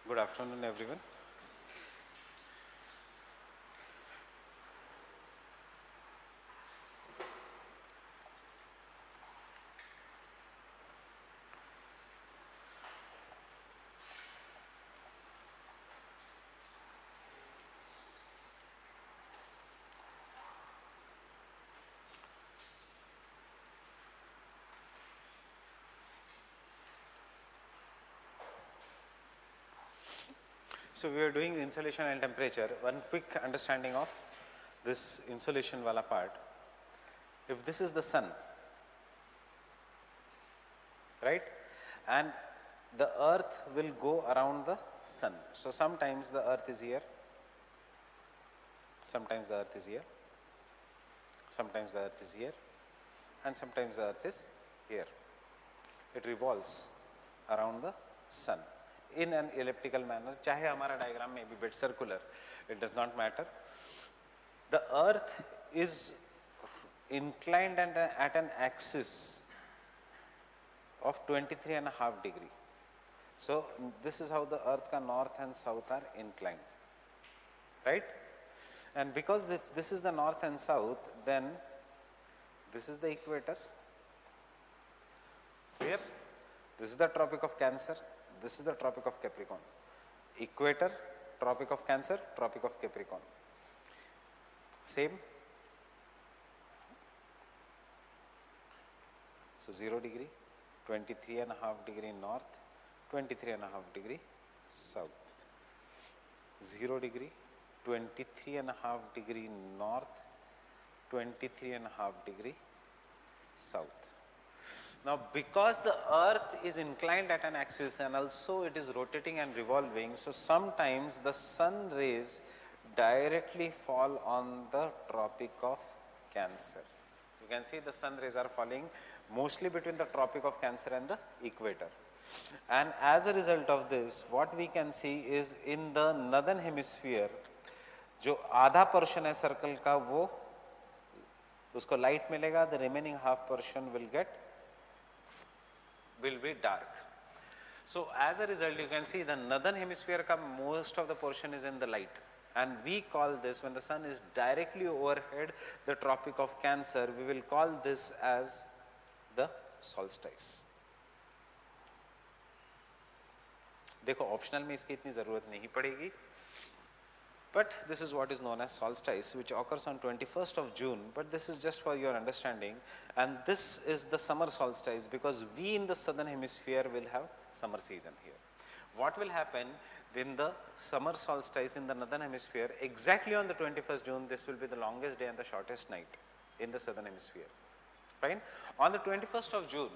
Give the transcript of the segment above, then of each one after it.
Good afternoon, everyone. So we are doing insolation and temperature. One quick understanding of this insolation wala part. If this is the sun, right, and the earth will go around the sun. So sometimes the earth is here, sometimes the earth is here, sometimes the earth is here, and sometimes the earth is here. It revolves around the sun in an elliptical manner. Chahe hamara diagram may be bit circular, it does not matter. The earth is inclined at an axis of 23.5 degree. So this is how the earth ka north and south are inclined, right? And because if this is the north and south, then this is the equator here, this is the Tropic of Cancer, this is the Tropic of Capricorn. Equator, Tropic of Cancer, Tropic of Capricorn. Same. So 0 degree, 23.5 degree north, 23.5 degree south. 0 degree, 23.5 degree north, 23.5 degree south. Now because the earth is inclined at an axis and also it is rotating and revolving, so sometimes the sun rays directly fall on the Tropic of Cancer. You can see the sun rays are falling mostly between the Tropic of Cancer and the equator. And as a result of this, what we can see is in the northern hemisphere, जो आधा portion है circle का वो उसको light मिलेगा, the remaining half portion will be dark. So as a result, you can see the northern hemisphere ka most of the portion is in the light, and we call this, when the sun is directly overhead the Tropic of Cancer, we will call this as the solstice. देखो optional में इसकी इतनी ज़रूरत नहीं पड़ेगी, but this is what is known as solstice, which occurs on 21st of June, but this is just for your understanding, and this is the summer solstice because we in the southern hemisphere will have summer season here. What will happen in the summer solstice in the northern hemisphere, exactly on the 21st June, this will be the longest day and the shortest night in the southern hemisphere. Fine? On the 21st of June,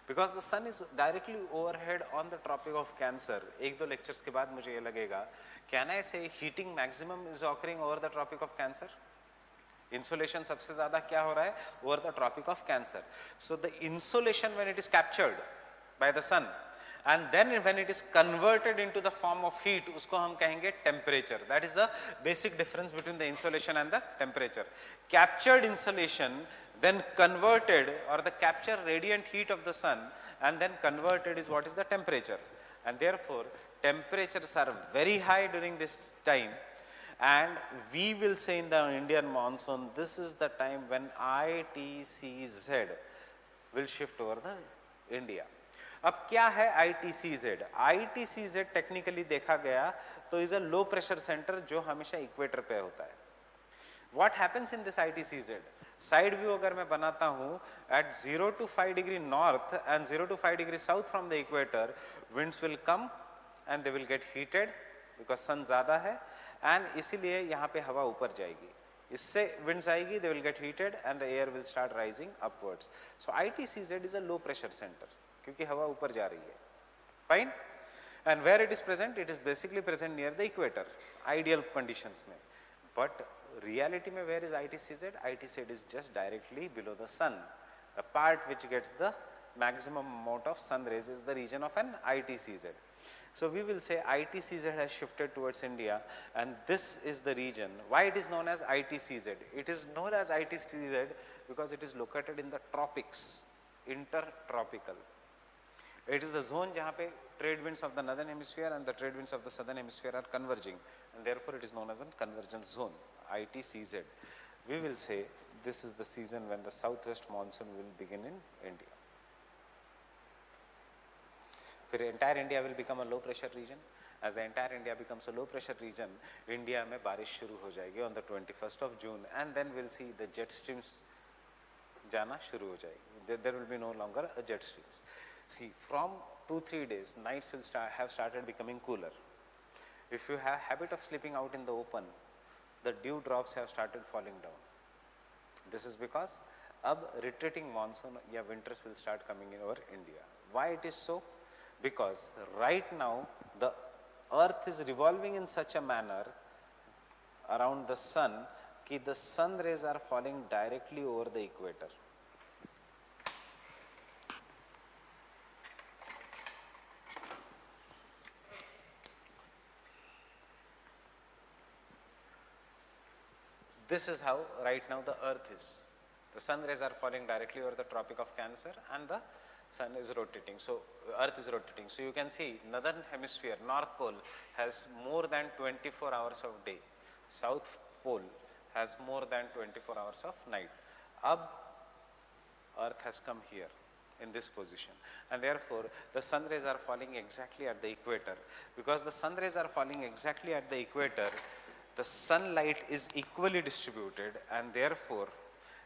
because the sun is directly overhead on the Tropic of Cancer, एक दो lectures के बाद मुझे ये लगेगा, can I say heating maximum is occurring over the Tropic of Cancer? Insolation सबसे ज़्यादा क्या हो रहा है over the Tropic of Cancer. So the insolation, when it is captured by the sun and then when it is converted into the form of heat, उसको हम कहेंगे temperature. That is the basic difference between the insolation and the temperature. Captured insolation, then converted, or the capture radiant heat of the sun and then converted, is what is the temperature. And therefore temperatures are very high during this time, and we will say in the Indian monsoon, this is the time when ITCZ will shift over the India. अब क्या है ITCZ? ITCZ technically देखा गया तो is a low pressure centre जो हमेशा equator पे होता है. What happens in this ITCZ? Side view अगर मैं बनाता हूँ, at 0 to 5 degree north and 0 to 5 degree south from the equator, winds will come and they will get heated because sun ज़्यादा है, and इसीलिए यहाँ पे हवा ऊपर जाएगी, इससे winds आएगी, they will get heated and the air will start rising upwards. So ITCZ is a low pressure center क्योंकि हवा ऊपर जा रही है. Fine? And where it is present? It is basically present near the equator, ideal conditions में. But reality में where is ITCZ? ITCZ is just directly below the sun. The part which gets the maximum amount of sun rays is the region of an ITCZ. So we will say ITCZ has shifted towards India, and this is the region. Why it is known as ITCZ? It is known as ITCZ because it is located in the tropics, intertropical. It is the zone जहाँ पे trade winds of the northern hemisphere and the trade winds of the southern hemisphere are converging, and therefore it is known as a convergence zone, ITCZ. We will say this is the season when the southwest monsoon will begin in India. फिर entire India will become a low pressure region. As the entire India becomes a low pressure region, India में बारिश शुरू हो जाएगी on the 21st of June, and then we'll see the jet streams जाना शुरू हो जाएगी. There will be no longer a jet streams. See, from 2-3 days, nights will have started becoming cooler. If you have habit of sleeping out in the open, the dew drops have started falling down. This is because अब retreating monsoon या winters will start coming in over India. Why it is so? Because right now the earth is revolving in such a manner around the sun कि the sun rays are falling directly over the equator. This is how right now the earth is. The sun rays are falling directly over the Tropic of Cancer, and the sun is rotating. So earth is rotating. So you can see northern hemisphere, North Pole has more than 24 hours of day. South Pole has more than 24 hours of night. Ab earth has come here in this position, and therefore the sun rays are falling exactly at the equator. Because the sun rays are falling exactly at the equator, the sunlight is equally distributed, and therefore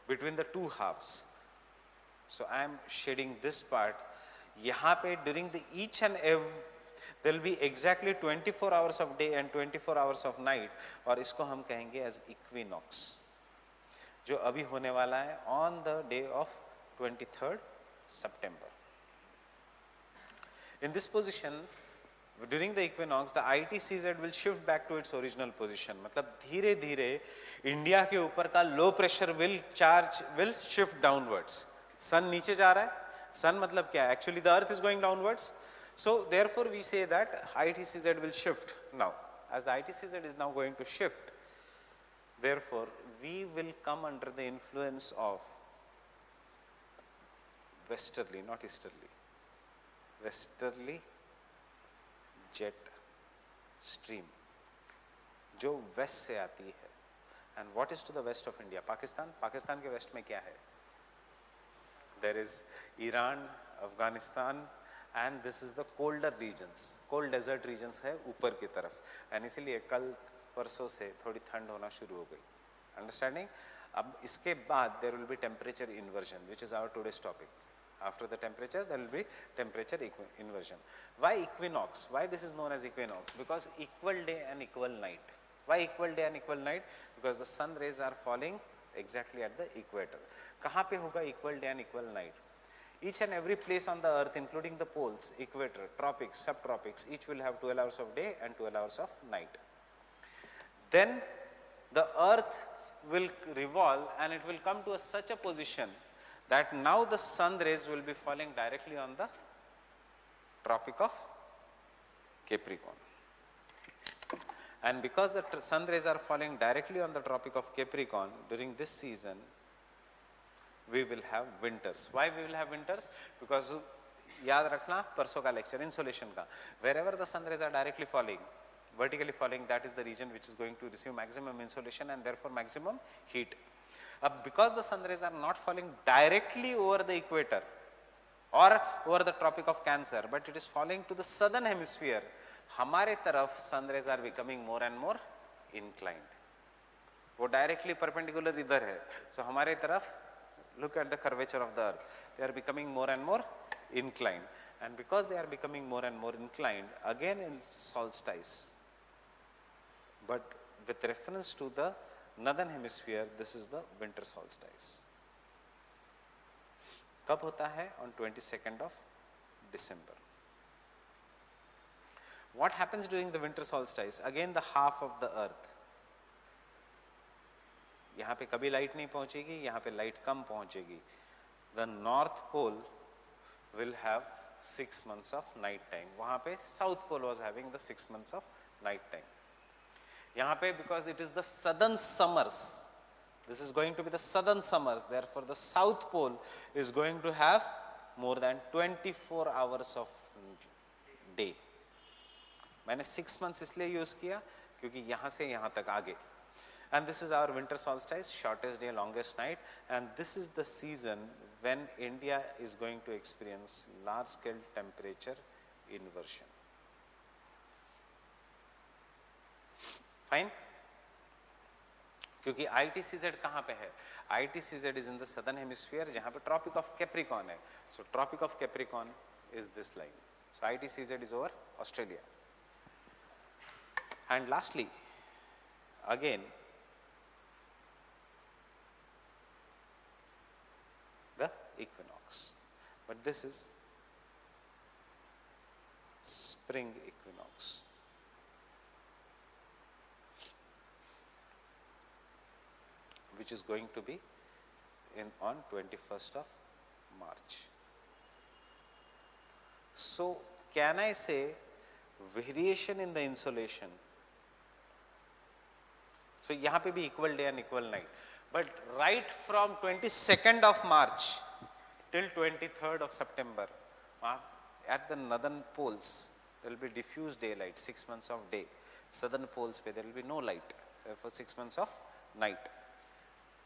between the two halves. So I am shading this part. यहाँ पे during the each and every there will be exactly 24 hours of day and 24 hours of night, और इसको हम कहेंगे as equinox, जो अभी होने वाला है on the day of 23rd September. In this position, during the equinox, the ITCZ will shift back to its original position. मतलब धीरे धीरे इंडिया के ऊपर का low pressure will shift downwards. सन नीचे जा रहा है. सन मतलब क्या है? Actually the earth is going downwards. So therefore we say that ITCZ will shift. Now as the ITCZ is now going to shift, therefore we will come under the influence of westerly, not easterly, westerly jet stream जो west से आती है. And what is to the west of India? Pakistan. Pakistan के west में क्या है? There is Iran, Afghanistan, and this is the colder regions, cold desert regions है ऊपर की तरफ, एंड इसीलिए कल परसों से थोड़ी ठंड होना शुरू हो गई. अंडरस्टैंडिंग? अब इसके बाद there will be temperature inversion, which is our today's topic. After the temperature, there will be temperature inversion. Why equinox? Why this is known as equinox? Because equal day and equal night. Why equal day and equal night? Because the sun rays are falling exactly at the equator. कहाँ पे होगा equal day and equal night? Each and every place on the earth, including the poles, equator, tropics, subtropics, each will have 12 hours of day and 12 hours of night. Then the earth will revolve and it will come to such a position that now the sun rays will be falling directly on the Tropic of Capricorn. And because the sun rays are falling directly on the Tropic of Capricorn, during this season we will have winters. Why we will have winters? Because याद रखना परसों का lecture insolation का, wherever the sun rays are directly falling, vertically falling, that is the region which is going to receive maximum insolation and therefore maximum heat. Because the sun rays are not falling directly over the equator or over the Tropic of Cancer, but it is falling to the southern hemisphere, हमारे तरफ sun rays are becoming more and more inclined. वो directly perpendicular इधर है, so हमारे तरफ, look at the curvature of the earth, they are becoming more and more inclined, and because they are becoming more and more inclined, again in solstice, but with reference to the northern hemisphere, this is the winter solstice. कब होता है? On 22nd of December. What happens during the winter solstice? Again the half of the earth. यहाँ पे कभी light नहीं पहुंचेगी, यहाँ पे लाइट कम पहुंचेगी. The North Pole will have 6 months of night time. वहाँ पे South Pole was having the 6 months of night time. यहाँ पे because it is the southern summers, this is going to be the southern summers, therefore the South Pole is going to have more than 24 hours of day. मैंने 6 months इसलिए use किया क्योंकि यहाँ से यहाँ तक आगे. And this is our winter solstice, shortest day, longest night, and this is the season when India is going to experience large scale temperature inversion. Fine? क्योंकि ITCZ कहाँ पे है? ITCZ is in the southern hemisphere जहाँ पे Tropic of Capricorn है. So Tropic of Capricorn is this line. So ITCZ is over Australia. And lastly, again, the equinox. But this is spring equinox. Which is going to be on 21st of March. So can I say variation in the insolation? So यहाँ पे भी equal day and equal night. But right from 22nd of March till 23rd of September, at the northern poles there will be diffuse daylight, 6 months of day. Southern poles पे there will be no light, for 6 months of night.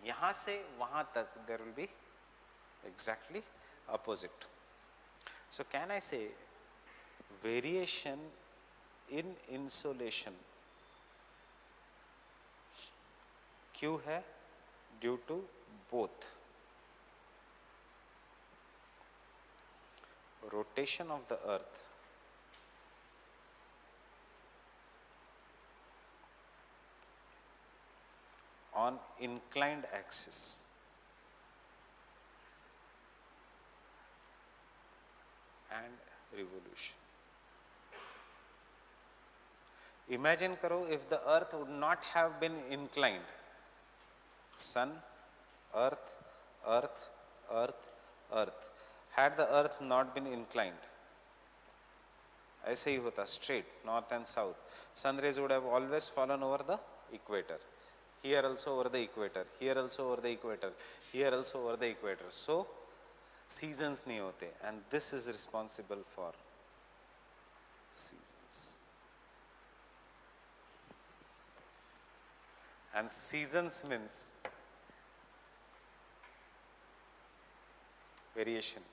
यहाँ से वहाँ तक there will be exactly opposite. So can I say variation in insolation क्यों है? Due to both rotation of the earth on inclined axis and revolution. Imagine karo if the earth would not have been inclined. Sun, earth, earth, earth, earth. Had the earth not been inclined, ऐसे ही होता straight, north and south, sun rays would have always fallen over the equator. Here also over the equator, here also over the equator, here also over the equator. So seasons नहीं होते, and this is responsible for seasons. And seasons means variation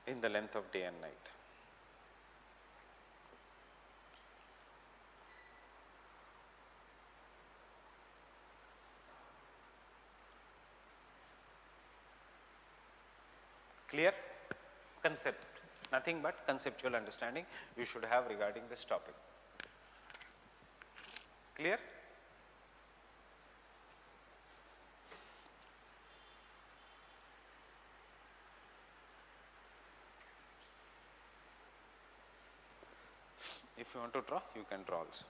in the length of day and night. Clear? Concept, nothing but conceptual understanding you should have regarding this topic. Clear? If you want to draw, you can draw also.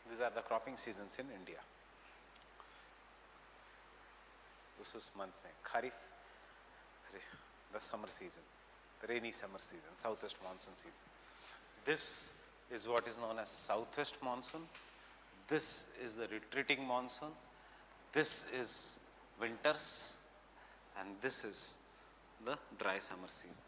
These are the cropping seasons in India. This is month में Kharif, the summer season, rainy summer season, southwest monsoon season. This is what is known as southwest monsoon. This is the retreating monsoon. This is winters, and this is the dry summer season.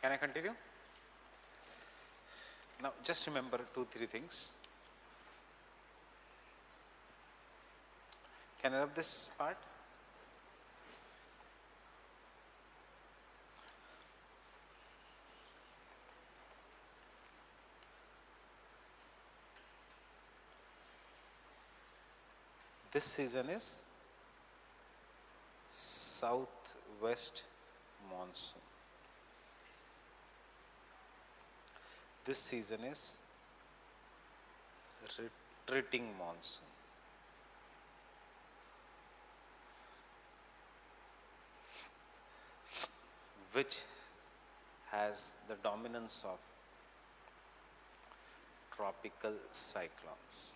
Can I continue? Now just remember 2-3 things. Can I rub this part? This season is southwest monsoon. This season is retreating monsoon. Which has the dominance of tropical cyclones.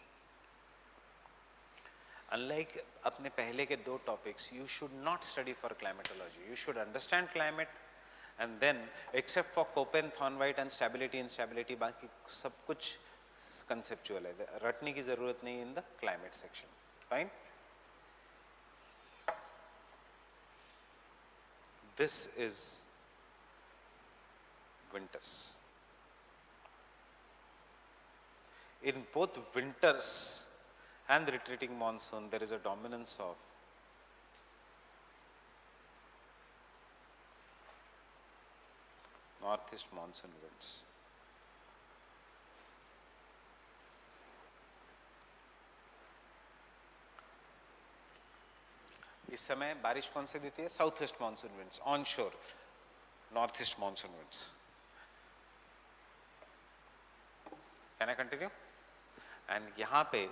Unlike अपने पहले के 2 topics, you should not study for climatology. You should understand climate, and then except for Köppen, Thornwright and stability, instability, बाकी सब कुछ conceptual है. रटने की ज़रूरत नहीं in the climate section. Fine. This is winters. In both winters and the retreating monsoon, there is a dominance of northeast monsoon winds. इस समय बारिश कौन से देती है? South west monsoon winds, on शोर north east monsoon winds. Can I continue? And यहाँ पे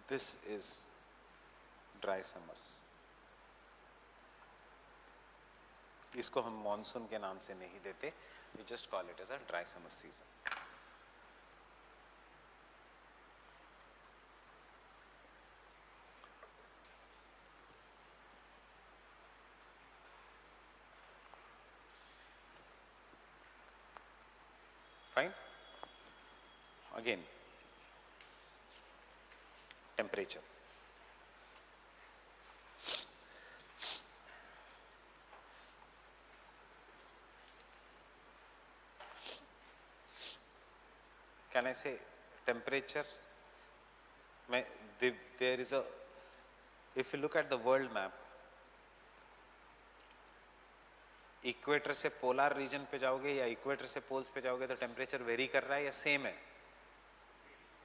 दिस इज ड्राई समर्स. इसको हम मानसून के नाम से नहीं देते, we just call it as a dry summer season. Fine. Again, temperature. Can I say temperature? There is a, if you look at the world map, equator से polar region पे जाओगे या इक्वेटर से पोल्स पे जाओगे तो temperature vary कर रहा है या सेम है?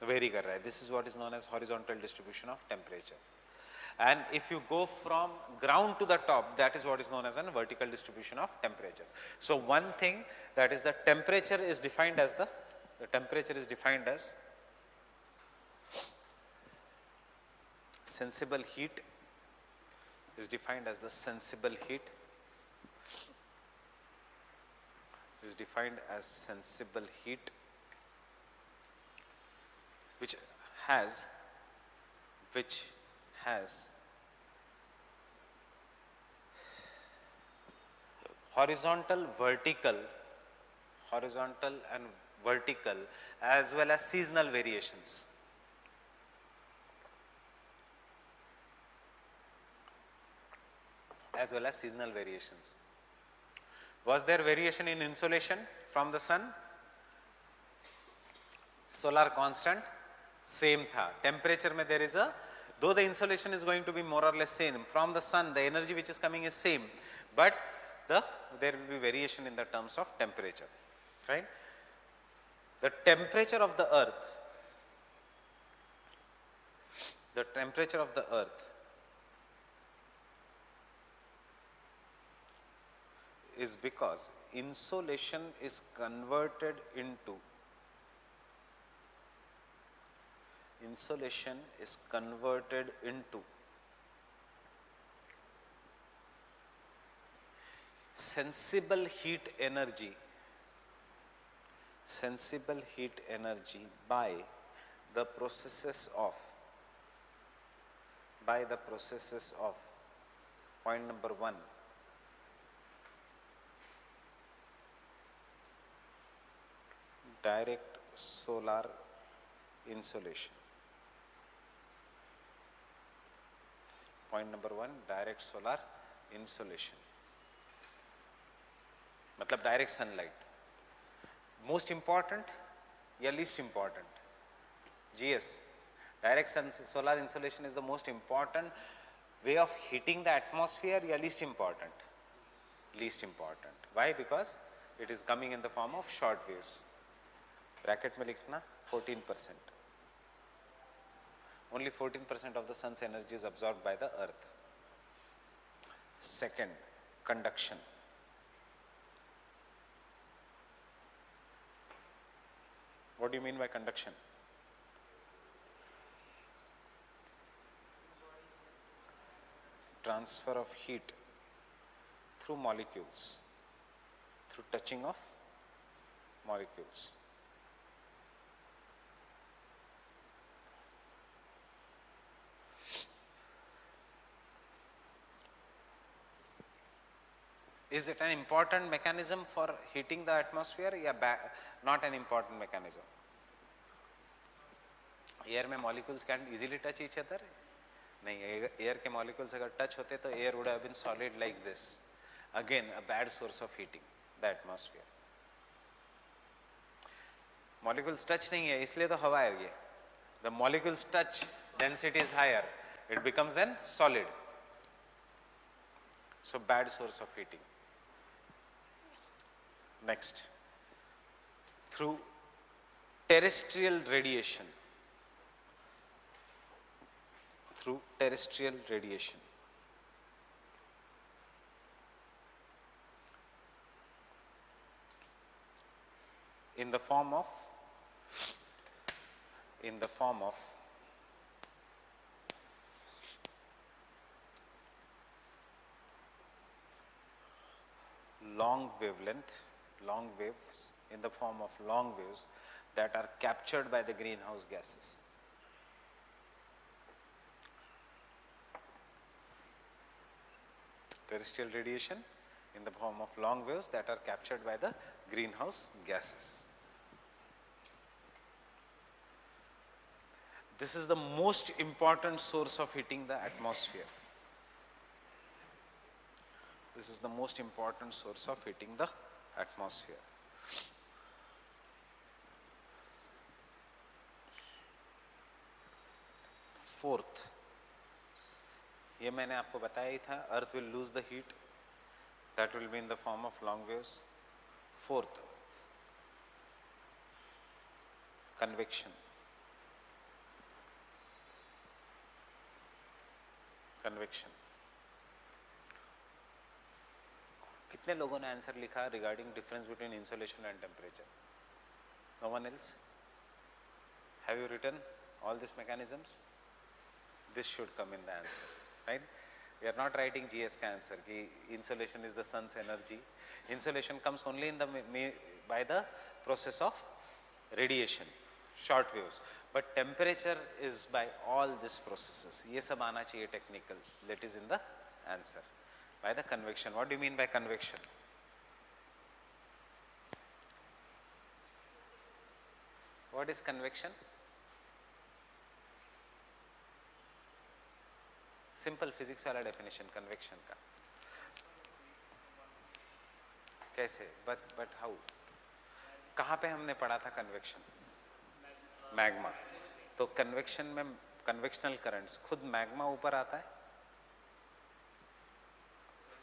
वेरी कर रहा है. This is what is known as horizontal distribution of temperature. And if you go from ground to the top, that is what is known as an vertical distribution of temperature. So one thing that is the temperature is defined as the temperature is defined as sensible heat, is defined as the sensible heat, is defined as sensible heat which has horizontal and vertical as well as seasonal variations. Was there variation in insolation from the sun? Solar constant same tha. Temperature mein there is a, though the insolation is going to be more or less same from the sun, the energy which is coming is same, but there will be variation in the terms of temperature, right? The temperature of the earth is because insolation is converted into sensible heat energy by the processes of point number 1, direct solar insolation. Point number 1, direct solar insolation. मतलब direct sunlight. Most important या least important? GS, direct solar insolation is the most important way of heating the atmosphere या least important? Least important. Why? Because it is coming in the form of short waves. Bracket में लिखना 14%. Only 14% of the sun's energy is absorbed by the earth. Second, conduction. What do you mean by conduction? Transfer of heat through molecules, through touching of molecules. Is it an important mechanism for heating the atmosphere या not an important mechanism? Air में molecules can easily touch each other? नहीं, air के molecules अगर touch होते तो air would have been solid like this. Again, a bad source of heating the atmosphere. Molecules touch नहीं है, इसलिए तो हवा है ये. The molecules touch, density is higher, it becomes then solid. So bad source of heating. Next, through terrestrial radiation. Through terrestrial radiation. In the form of long waves, in the form of long waves that are captured by the greenhouse gases. Terrestrial radiation in the form of long waves that are captured by the greenhouse gases. This is the most important source of heating the atmosphere. This is the most important source of heating the atmosphere. Fourth, ये मैंने आपको बताया ही था, earth will lose the heat, that will be in the form of long waves. Fourth, convection. Convection. कितने लोगों ने answer लिखा regarding difference between insolation and temperature? No one else? Have you written all these mechanisms? This should come in the answer, right? We are not writing GS का answer कि insolation is the sun's energy. Insolation comes only in the by the process of radiation, short waves. But temperature is by all these processes. ये सब आना चाहिए technical. That is in the answer. By the convection. What do you mean by convection? What is convection? Simple physics वाला definition convection का. कैसे? But how? कहाँ पे हमने पढ़ा था कन्वेक्शन? मैग्मा. तो कन्वेक्शन में कन्वेक्शनल करंट्स, खुद मैग्मा ऊपर आता है,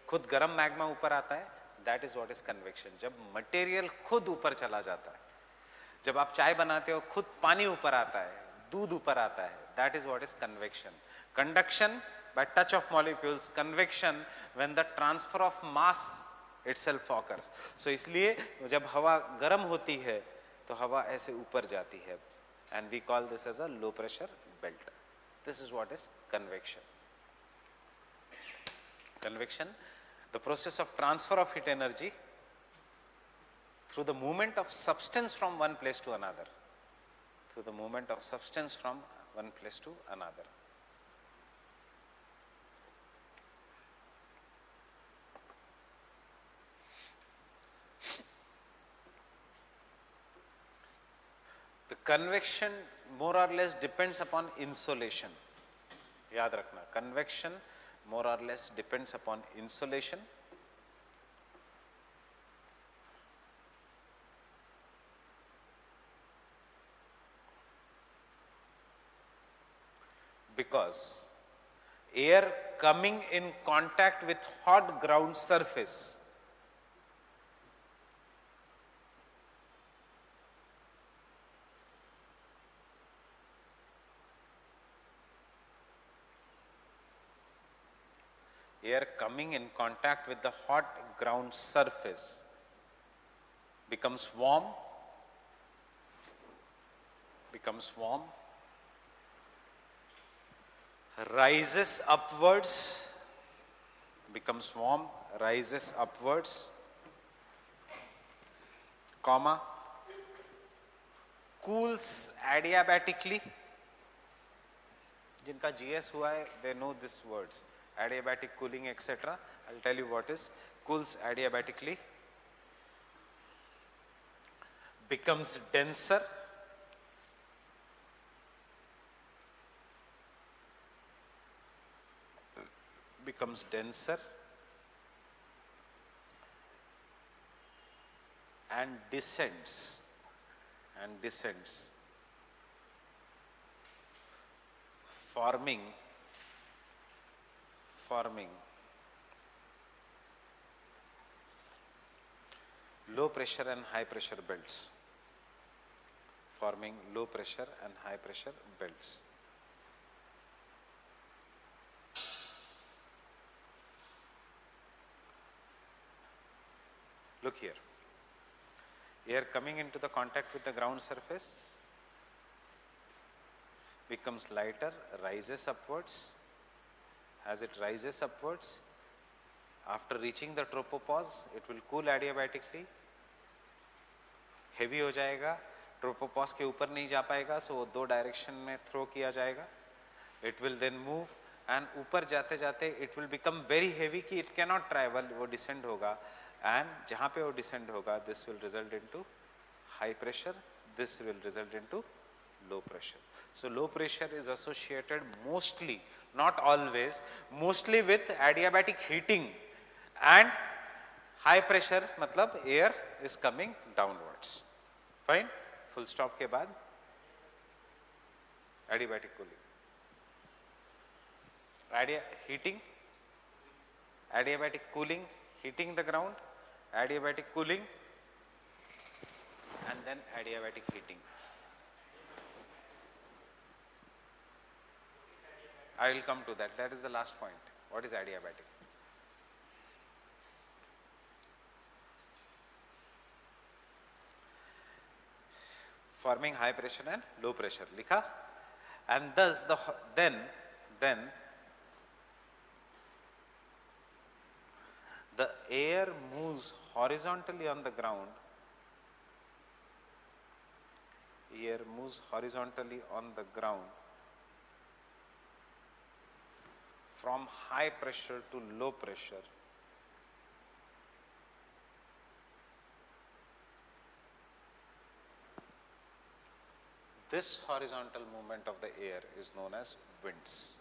खुद गर्म मैग्मा ऊपर आता है. That is what is convection. जब मटेरियल खुद ऊपर चला जाता है, जब आप चाय बनाते हो खुद पानी ऊपर आता है, दूध ऊपर आता है, that is what is convection. Conduction by touch of molecules, convection when the transfer of mass itself occurs. So इसलिए जब हवा गर्म होती है तो हवा ऐसे ऊपर जाती है, and we call this as a low pressure belt. This is what is convection. Convection, the process of transfer of heat energy through the movement of substance from one place to another. Through the movement of substance from one place to another. Convection more or less depends upon insolation. याद रखना, convection more or less depends upon insolation. because air coming in contact with hot ground surface air coming in contact with the hot ground surface becomes warm, rises upwards, becomes warm, rises upwards, comma, cools adiabatically. जिनका GS हुआ है, they know these words, adiabatic cooling, etc. I'll tell you what is cools adiabatically, becomes denser, and descends, forming low pressure and high pressure belts, Look here, air coming into the contact with the ground surface becomes lighter, rises upwards. As it rises upwards, after reaching the tropopause, it will cool adiabatically, heavy हो जाएगा, tropopause के ऊपर नहीं जा पाएगा, so वो दो direction में थ्रो किया जाएगा. It will then move and ऊपर जाते जाते it will become very heavy कि it cannot travel, वो descend होगा, and जहाँ पे वो descend होगा, this will result into high pressure, this will result into low pressure. So low pressure is associated mostly, not always, mostly with adiabatic heating, and high pressure मतलब air is coming downwards. Fine? Full stop के बाद adiabatic cooling, adiabatic cooling, heating the ground, adiabatic cooling, and then adiabatic heating. I will come to that. That is the last point. What is adiabatic? Forming high pressure and low pressure. Likha? And thus then the air moves horizontally on the ground. Air moves horizontally on the ground from high pressure to low pressure. This horizontal movement of the air is known as winds.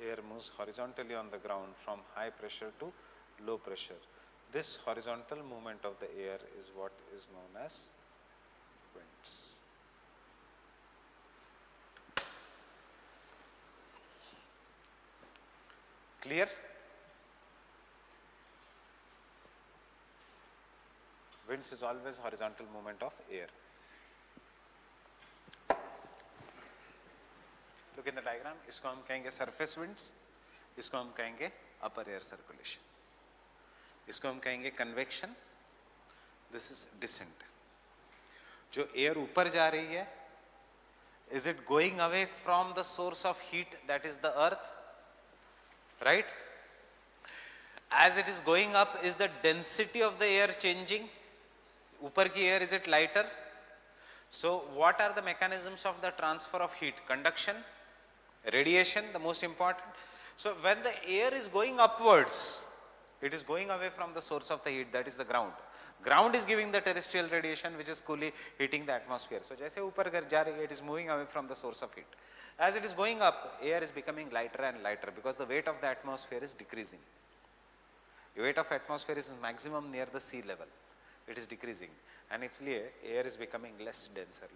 Air moves horizontally on the ground from high pressure to low pressure. This horizontal movement of the air is what is known as winds. Clear? Winds is always horizontal movement of air. Look in the diagram, इसको हम कहेंगे surface winds, इसको हम कहेंगे upper air circulation, इसको हम कहेंगे convection, this is descent. जो air ऊपर जा रही है, is it going away from the source of heat, that is the earth? Right? As it is going up, is the density of the air changing? ऊपर की air, is it lighter? So what are the mechanisms of the transfer of heat? Conduction, radiation, the most important. So when the air is going upwards, it is going away from the source of the heat, that is the ground. Ground is giving the terrestrial radiation which is coolly heating the atmosphere. So जैसे ऊपर जा रही है, it is moving away from the source of heat. As it is going up, air is becoming lighter and lighter because the weight of the atmosphere is decreasing. The weight of atmosphere is maximum near the sea level. It is decreasing, and if air is becoming less denser.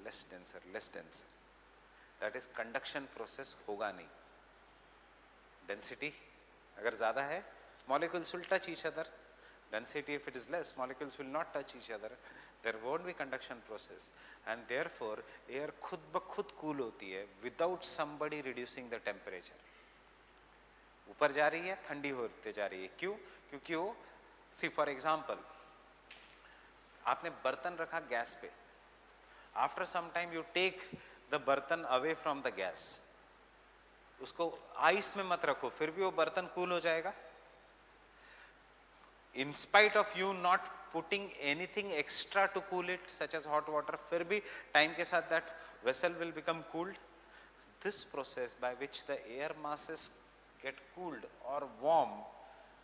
That is conduction process होगा नहीं. Density अगर ज़्यादा है, molecules will touch each other. Density if it is less, molecules will not touch each other. There won't be conduction process, and therefore air खुद ब खुद cool होती है without somebody reducing the temperature. ऊपर जा रही है, ठंडी होते जा रही है. क्यों? क्योंकि वो, सी फॉर एग्जाम्पल, आपने बर्तन रखा गैस पे, after some time you take the बर्तन अवे फ्रॉम द गैस, उसको आइस में मत रखो, फिर भी वो बर्तन कूल हो जाएगा. In spite of you not putting anything extra to cool it, such as hot water, फिर भी time के साथ that vessel will become cooled. This process by which the air masses get cooled or warm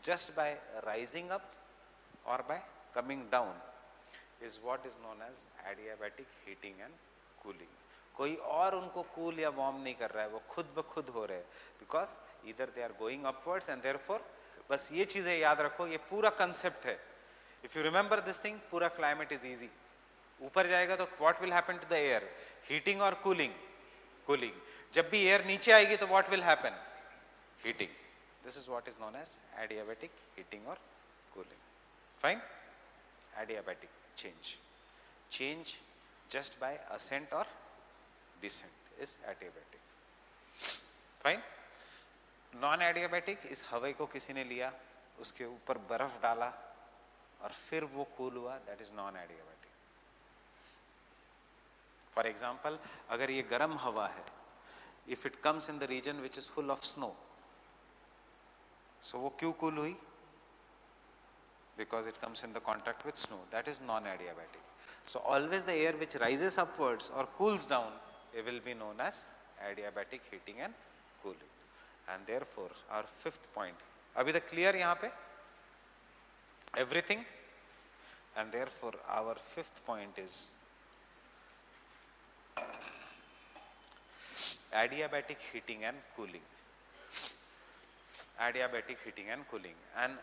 just by rising up or by coming down is what is known as adiabatic heating and cooling. कोई और उनको cool या warm नहीं कर रहा है, वो खुद ब खुद हो रहे हैं, because either they are going upwards and therefore, बस ये चीजें याद रखो, ये पूरा कंसेप्ट है. If you remember this thing, पूरा क्लाइमेट इज इजी. ऊपर जाएगा तो what will happen to the air? Heating और कूलिंग? कूलिंग. जब भी एयर नीचे आएगी तो what will happen? Heating. This is what is known as adiabatic heating और cooling. Fine. Adiabatic change, change just by ascent और descent is adiabatic. Fine. Non adiabatic, इस हवा को किसी ने लिया, उसके ऊपर बर्फ डाला और फिर वो कूल हुआ, that is non adiabatic. For example, अगर ये गर्म हवा है, if it comes in the region which is full of snow, so वो क्यों कूल हुई? Because it comes in the contact with snow, that is non adiabatic. So always the air which rises upwards और cools down, it will be known as adiabatic heating and cooling. And therefore our fifth point, अभी तक clear यहाँ पे everything, and therefore our fifth point is adiabatic heating and cooling. Adiabatic heating and cooling, and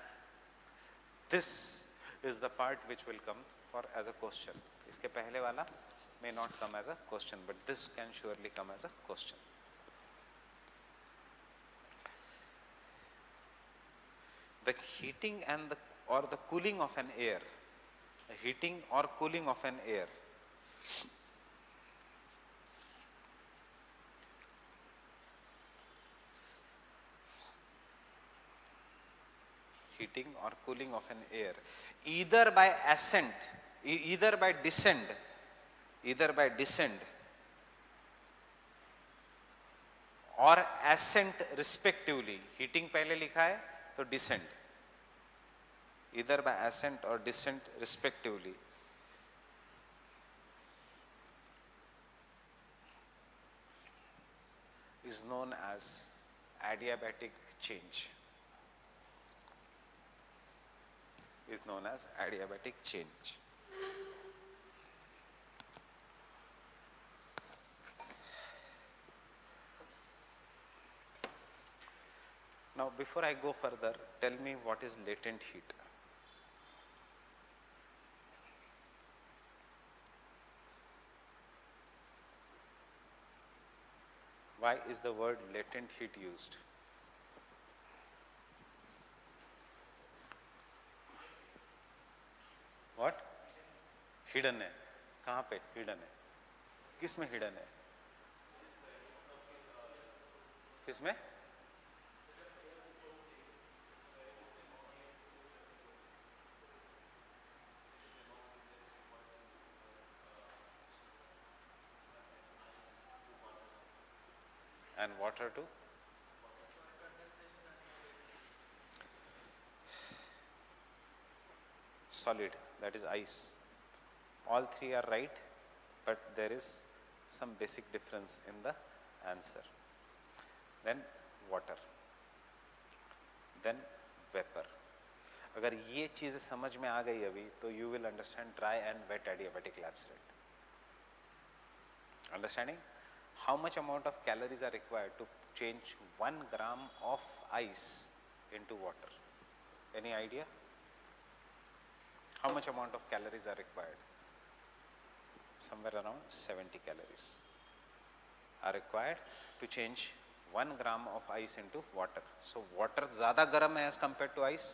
this is the part which will come for as a question. इसके पहले वाला may not come as a question, but this can surely come as a question. The heating and the cooling of an air, heating or cooling of an air, heating or cooling of an air, either by ascent, either by descent, or ascent respectively. heating पहले लिखा है तो descent, either by ascent or descent respectively, is known as adiabatic change. Is known as adiabatic change. Now before I go further, tell me what is latent heat. Why is the word latent heat used? What? Hidden है. कहाँ पे hidden है? किस में hidden है? किस में? And water too? Solid, that is ice. All three are right, but there is some basic difference in the answer. Then water, then vapor. अगर ये चीज़ समझ में आ गई अभी, तो you will understand dry and wet adiabatic lapse rate. Understanding? How much amount of calories are required to change 1 gram of ice into water? Any idea? How much amount of calories are required? Somewhere around 70 calories. are required to change 1 gram of ice into water. So water ज़्यादा गर्म है as compared to ice,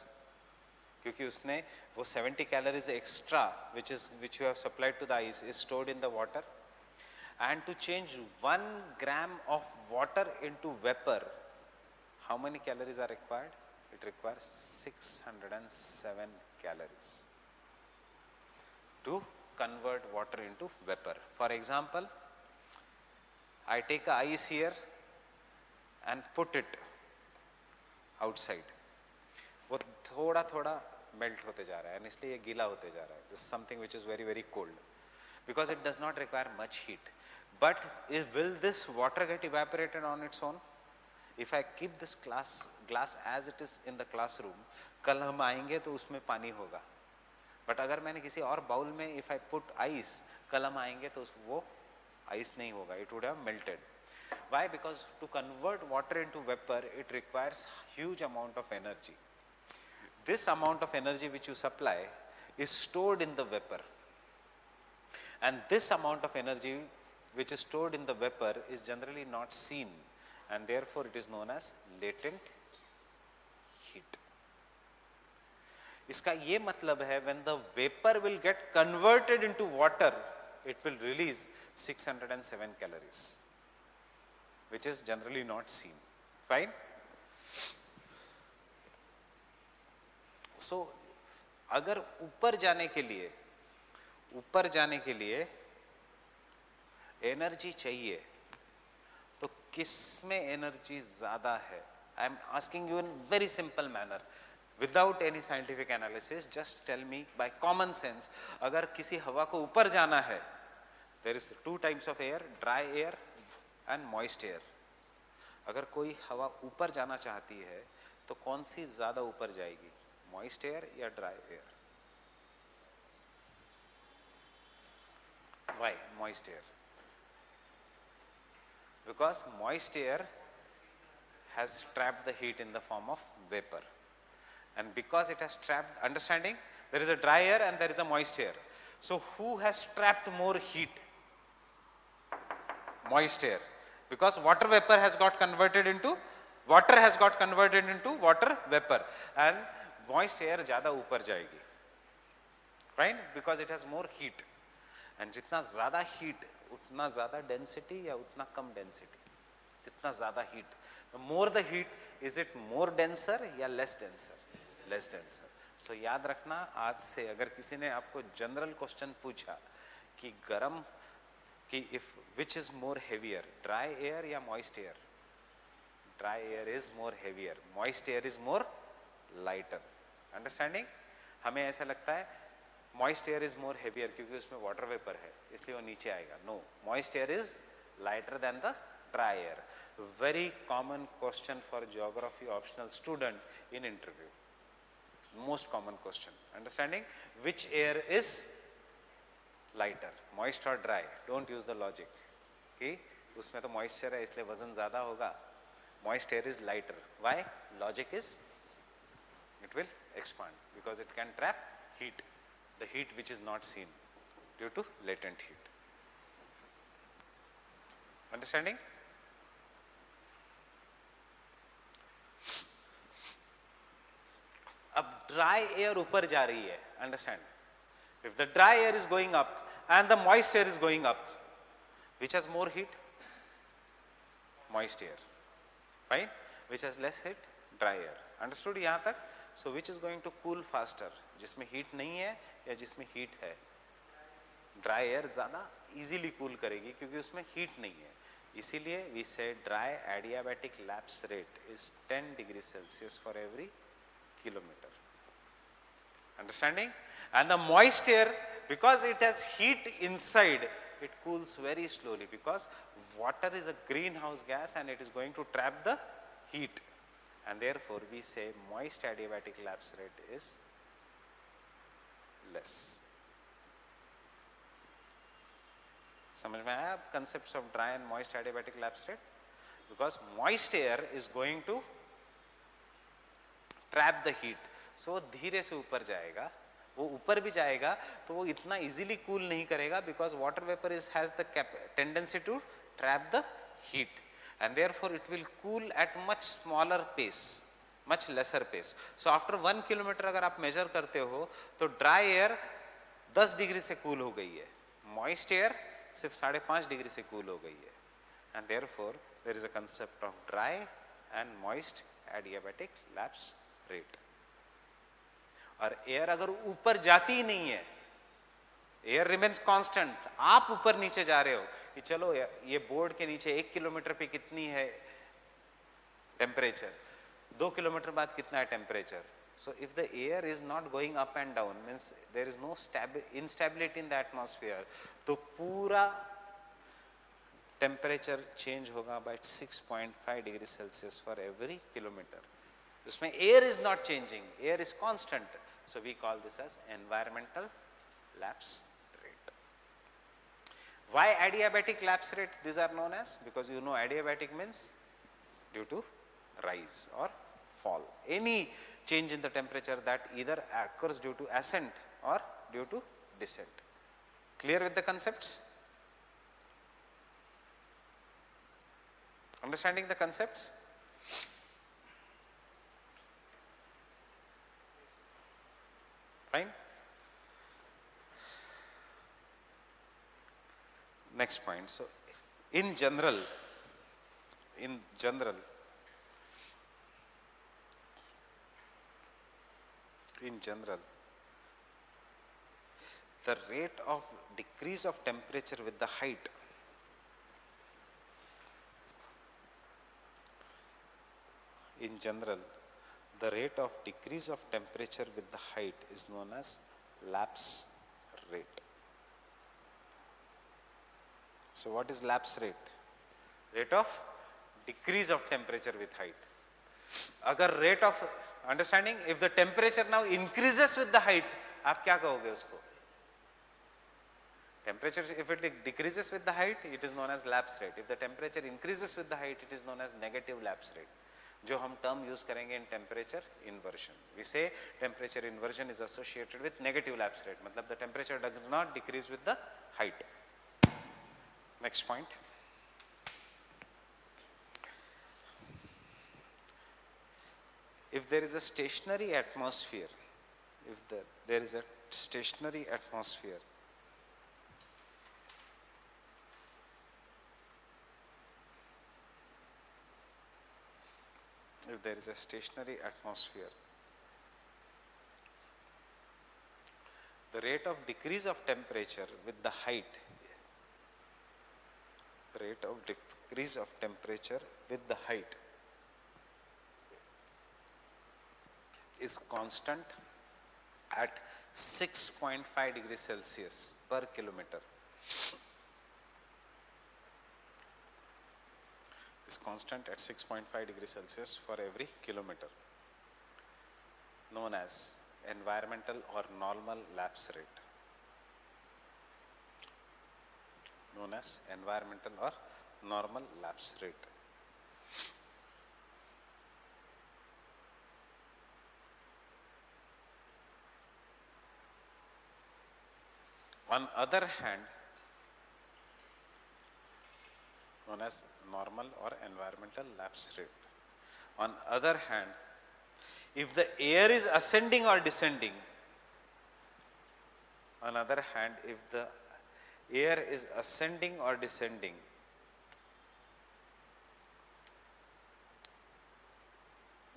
क्योंकि उसने वो 70 calories extra which you have supplied to the ice is stored in the water. And to change 1 gram of water into vapor, how many calories are required? It requires 607 calories to convert water into vapor. For example, I take a ice here and put it outside. वो थोड़ा थोड़ा melt होते जा रहा है and इसलिए ये गीला होते जा रहा है. This is something which is very very cold because it does not require much heat. But will this water get evaporated on its own? If I keep this glass as it is in the classroom, कल हम आएंगे तो उसमें पानी होगा. But अगर मैंने किसी और बाउल में if I put ice, कल हम आएंगे तो वो ice नहीं होगा. It would have melted. Why? Because to convert water into vapor, it requires huge amount of energy. This amount of energy which you supply is stored in the vapor. And this amount of energy which is stored in the vapor is generally not seen, and therefore it is known as latent heat. इसका ये मतलब है when the vapor will get converted into water, it will release 607 calories, which is generally not seen. Fine? So, अगर ऊपर जाने के लिए energy चाहिए तो किस में एनर्जी ज़्यादा है? I am asking you in very simple manner without any scientific analysis. Just tell me by common sense, अगर किसी हवा को ऊपर जाना है, there is 2 types of air, dry air and moist air. अगर कोई हवा ऊपर जाना चाहती है तो कौन सी ज़्यादा ऊपर जाएगी, मॉइस्ट एयर या dry air? Why moist air? Because moist air has trapped the heat in the form of vapor, and because it has trapped, understanding, there is a dry air and there is a moist air. So who has trapped more heat? Moist air, because water vapor has got converted into water vapor, and moist air ज़्यादा ऊपर जाएगी, right? Because it has more heat. And जितना ज़्यादा heat उतना ज़्यादा density या उतना कम density? जितना ज़्यादा heat, the more the heat, is it more denser या less denser? Less denser. So याद रखना, आज से अगर किसी ने आपको जनरल क्वेश्चन पूछा कि गरम कि if which is more heavier, dry air या moist air? Dry air is more heavier, moist air is more lighter. Understanding? हमें ऐसा लगता है moist air is more heavier क्योंकि उसमें वाटर वेपर है इसलिए वो नीचे आएगा. No, moist air is lighter than the dry air. Very common question for geography optional student in interview. Most common question. Understanding? Which air is lighter, moist और dry? Don't use the logic कि उसमें तो moisture है इसलिए वजन ज्यादा होगा. Moist air is lighter. Why? Logic is it will expand because it can trap heat, the heat which is not seen due to latent heat. Understanding? अब dry air ऊपर जा रही है. Understand? If the dry air is going up and the moist air is going up, which has more heat? Moist air. Fine? Which has less heat? Dry air. Understood यहाँ तक? So which is going to cool faster? जिसमें heat नहीं है या जिसमें heat है? Dry air ज़्यादा easily cool करेगी क्योंकि उसमें heat नहीं है. इसीलिए we say dry adiabatic lapse rate is 10 degrees Celsius for every kilometer. Understanding? And the moist air, because it has heat inside, it cools very slowly because water is a greenhouse gas and it is going to trap the heat. And therefore we say moist adiabatic lapse rate is less. समझ में आया concepts of dry and moist adiabatic lapse rate? Because moist air is going to trap the heat. So धीरे से ऊपर जाएगा. वो ऊपर भी जाएगा तो वो इतना easily cool नहीं करेगा because water vapor has the tendency to trap the heat, and therefore it will cool at much smaller pace, much lesser pace. So after 1 kilometer अगर आप measure करते हो तो dry air 10 डिग्री से cool हो गई है, moist air सिर्फ 5.5 डिग्री से cool हो गई है, and therefore there is a concept of dry and moist adiabatic lapse rate. और air अगर ऊपर जाती ही नहीं है, एयर रिमेन्स कांस्टेंट, आप ऊपर नीचे जा रहे हो कि चलो ये बोर्ड के नीचे 1 किलोमीटर पे कितनी है टेम्परेचर, 2 किलोमीटर बाद कितना है temperature. So if the air is not going up and down means there is no instability in the atmosphere, तो पूरा टेम्परेचर चेंज होगा by 6.5 degree Celsius for every kilometre. उसमें air is not changing, air is constant. So we call this as environmental lapse rate. Why adiabatic lapse rate? These are known as, because you know adiabatic means due to rise or fall, any change in the temperature that either occurs due to ascent or due to descent. Clear with the concepts? Understanding the concepts? Fine. Next point. So in general, the rate of decrease of temperature with the height the rate of decrease of temperature with the height is known as lapse rate. So what is lapse rate? Rate of decrease of temperature with height. अगर rate of understanding, if the temperature now increases with the height, आप क्या कहोगे उसको? Temperature, if it decreases with the height, it is known as lapse rate. If the temperature increases with the height, it is known as negative lapse rate. जो हम term use करेंगे in temperature inversion. We say temperature inversion is associated with negative lapse rate. मतलब the temperature does not decrease with the height. Next point. If there is a stationary atmosphere, there is a stationary atmosphere, the rate of decrease of temperature with the height, is constant at 6.5 degrees Celsius per kilometer. Is constant at 6.5 degrees Celsius for every kilometer, known as environmental or normal lapse rate. Known as environmental or normal lapse rate. On other hand, known as normal or environmental lapse rate. On other hand, if the air is ascending or descending,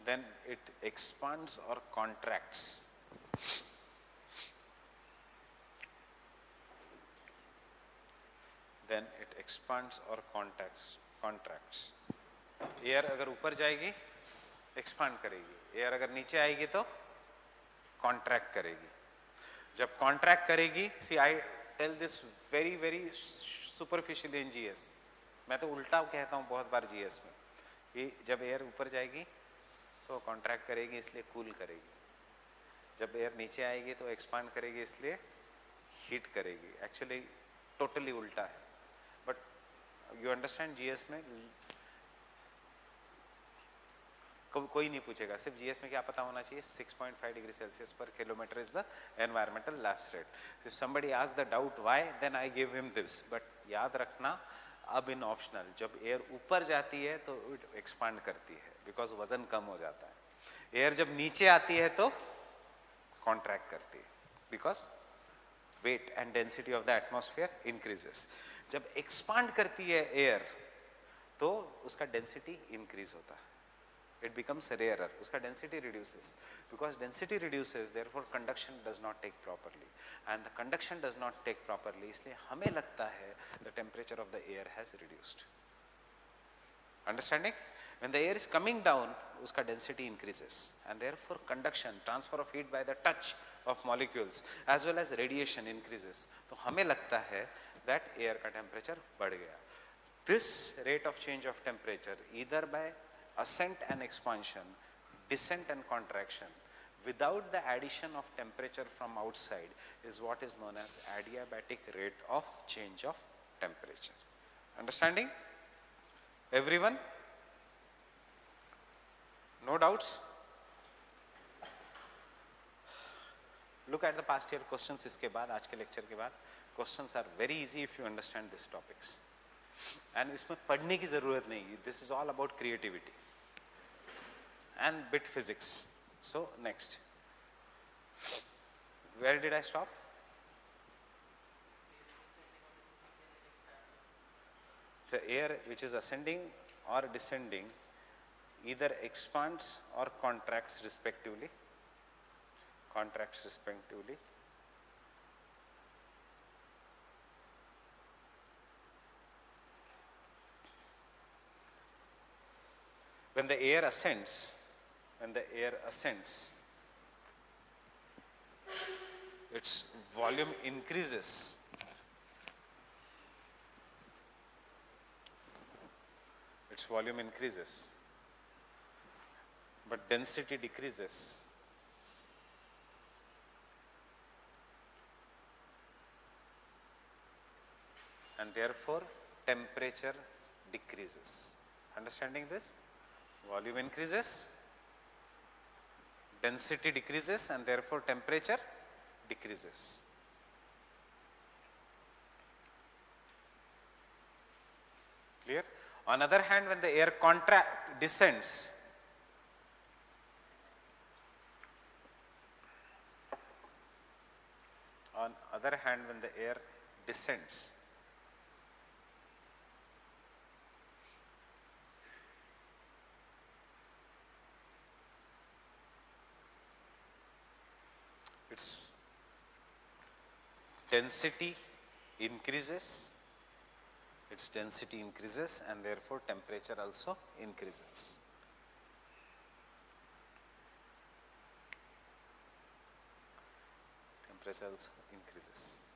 then it expands or contracts. Air अगर ऊपर जाएगी expand करेगी, air अगर नीचे आएगी तो contract करेगी. जब कॉन्ट्रैक्ट करेगी, see I tell this very very superficially in GS, मैं तो उल्टा कहता हूँ बहुत बार जीएस में कि जब एयर ऊपर जाएगी तो कॉन्ट्रैक्ट करेगी इसलिए कूल करेगी, जब एयर नीचे आएगी तो एक्सपांड करेगी इसलिए हीट करेगी. एक्चुअली टोटली उल्टा है, बट यू अंडरस्टैंड जीएस में कोई नहीं पूछेगा, सिर्फ जीएस में क्या पता होना चाहिए, 6.5 degree Celsius per kilometre is the environmental lapse rate. If somebody asks the doubt why, then I give him this. But याद रखना, अब इन ऑप्शनल, जब एयर ऊपर जाती है तो एक्सपांड करती है बिकॉज वजन कम हो जाता है। एयर जब नीचे आती है तो कॉन्ट्रैक्ट करती है because weight and density of the atmosphere increases. जब एक्सपांड करती है एयर तो उसका डेंसिटी इंक्रीज होता है, it becomes rarer, uska density reduces. Because density reduces, therefore conduction does not take properly, and the conduction does not take properly, isliye hame lagta hai the temperature of the air has reduced. Understanding? When the air is coming down, uska density increases, and therefore conduction, transfer of heat by the touch of molecules as well as radiation increases. So hame lagta hai that air ka temperature बढ़ गया. This rate of change of temperature either by ascent and expansion, descent and contraction, without the addition of temperature from outside, is what is known as adiabatic rate of change of temperature. Understanding? Everyone? No doubts? Look at the past year questions iske baad, aaj ke lecture ke baad. Questions are very easy if you understand these topics. And इसमें पढ़ने की ज़रूरत नहीं. This is all about creativity and bit physics. So next, where did I stop? The air which is ascending or descending either expands or contracts respectively. Contracts respectively. When the air ascends, its volume increases. Its volume increases, but density decreases. And therefore temperature decreases. Understanding this? Volume increases, density decreases, and therefore temperature decreases. Clear? On other hand, when the air descends, its density increases, and therefore temperature also increases. Temperature also increases.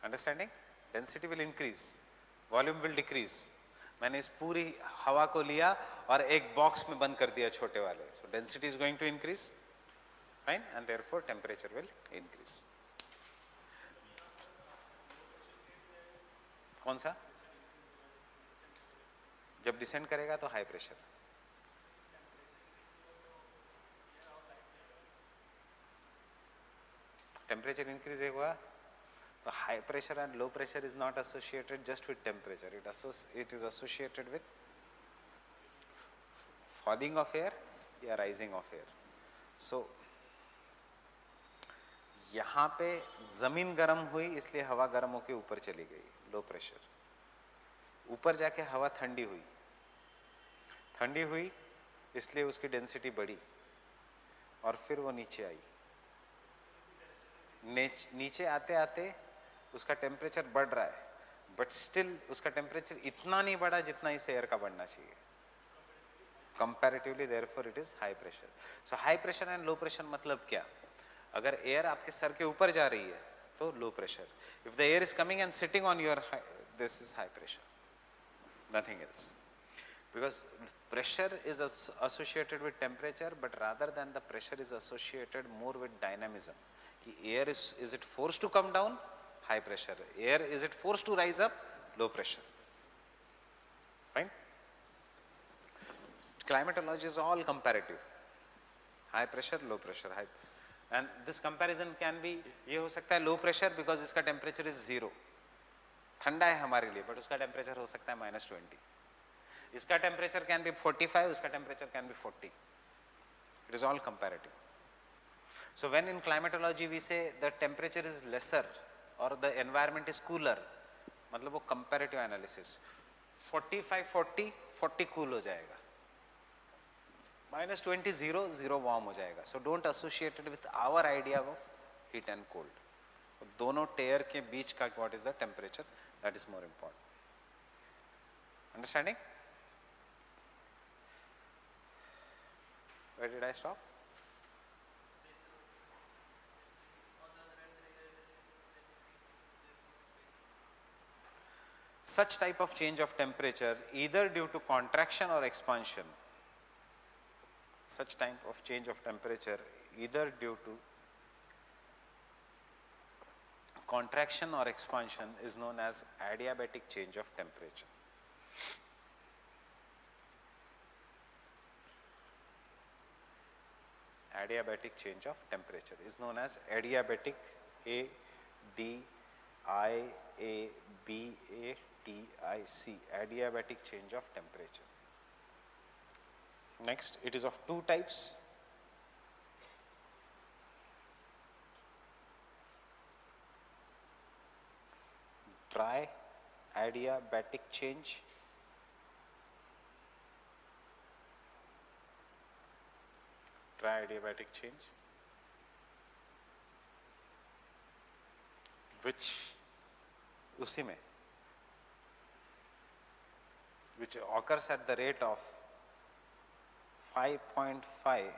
Understanding? Density will increase, volume will decrease. मैंने इस पूरी हवा को लिया और एक box में बंद कर दिया छोटे वाले. So density is going to increase, fine, and therefore temperature will increase. कौन सा? जब डिसेंड करेगा तो हाई प्रेशर. टेम्परेचर इंक्रीज हुआ तो high pressure and low pressure is not associated just with temperature. It is associated with falling of air या rising of air. So यहाँ पे जमीन गर्म हुई इसलिए हवा गर्म होके ऊपर चली गई, लो प्रेशर. ऊपर जाके हवा ठंडी हुई इसलिए उसकी डेंसिटी बढ़ी और फिर वो नीचे आई. नीचे आते आते उसका टेम्परेचर बढ़ रहा है, बट स्टिल उसका टेम्परेचर इतना नहीं बढ़ा जितना इस एयर का बढ़ना चाहिए. Comparatively therefore it is high pressure. So high pressure and low pressure मतलब क्या? अगर एयर आपके सर के ऊपर जा रही है तो low pressure. If the air is coming and sitting on your, this is high pressure, nothing else. Because pressure is associated with temperature, but rather than the pressure is associated more with dynamism. Air is it forced to come down? High pressure. Air is it forced to rise up? Low pressure. Fine. Climatology is all comparative. High pressure, low pressure, high. And this comparison can be, ये हो सकता है low pressure because इसका temperature is 0. ठंडा है हमारे लिए, but उसका टेम्परेचर हो सकता है -20. इसका टेम्परेचर कैन बी 45, उसका temperature can be 40. It is all comparative. So when in climatology we say the temperature is lesser or the environment is cooler, मतलब वो comparative analysis. 45 40 40 cool हो जाएगा, -20 0 0 warm हो जाएगा. So don't associate it with our idea of heat and cold. दोनों टेयर के बीच का what is the temperature, that is more important. Understanding? Where did I stop? Such type of change of temperature either due to contraction or expansion, such type of change of temperature either due to contraction or expansion is known as adiabatic change of temperature. Adiabatic change of temperature is known as adiabatic, A D I A B A T I C, adiabatic change of temperature. Next, it is of two types. Dry adiabatic change, dry adiabatic change, which उसी में which occurs at the rate of 5.5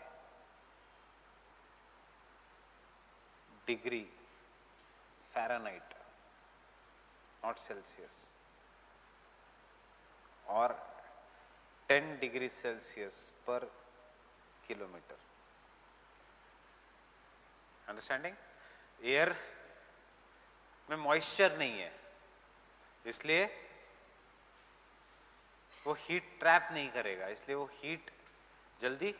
degree Fahrenheit, not Celsius, or 10 degrees Celsius per kilometer. Understanding? Air में moisture नहीं है, इसलिए वो heat trap नहीं करेगा, इसलिए वो हीट जल्दी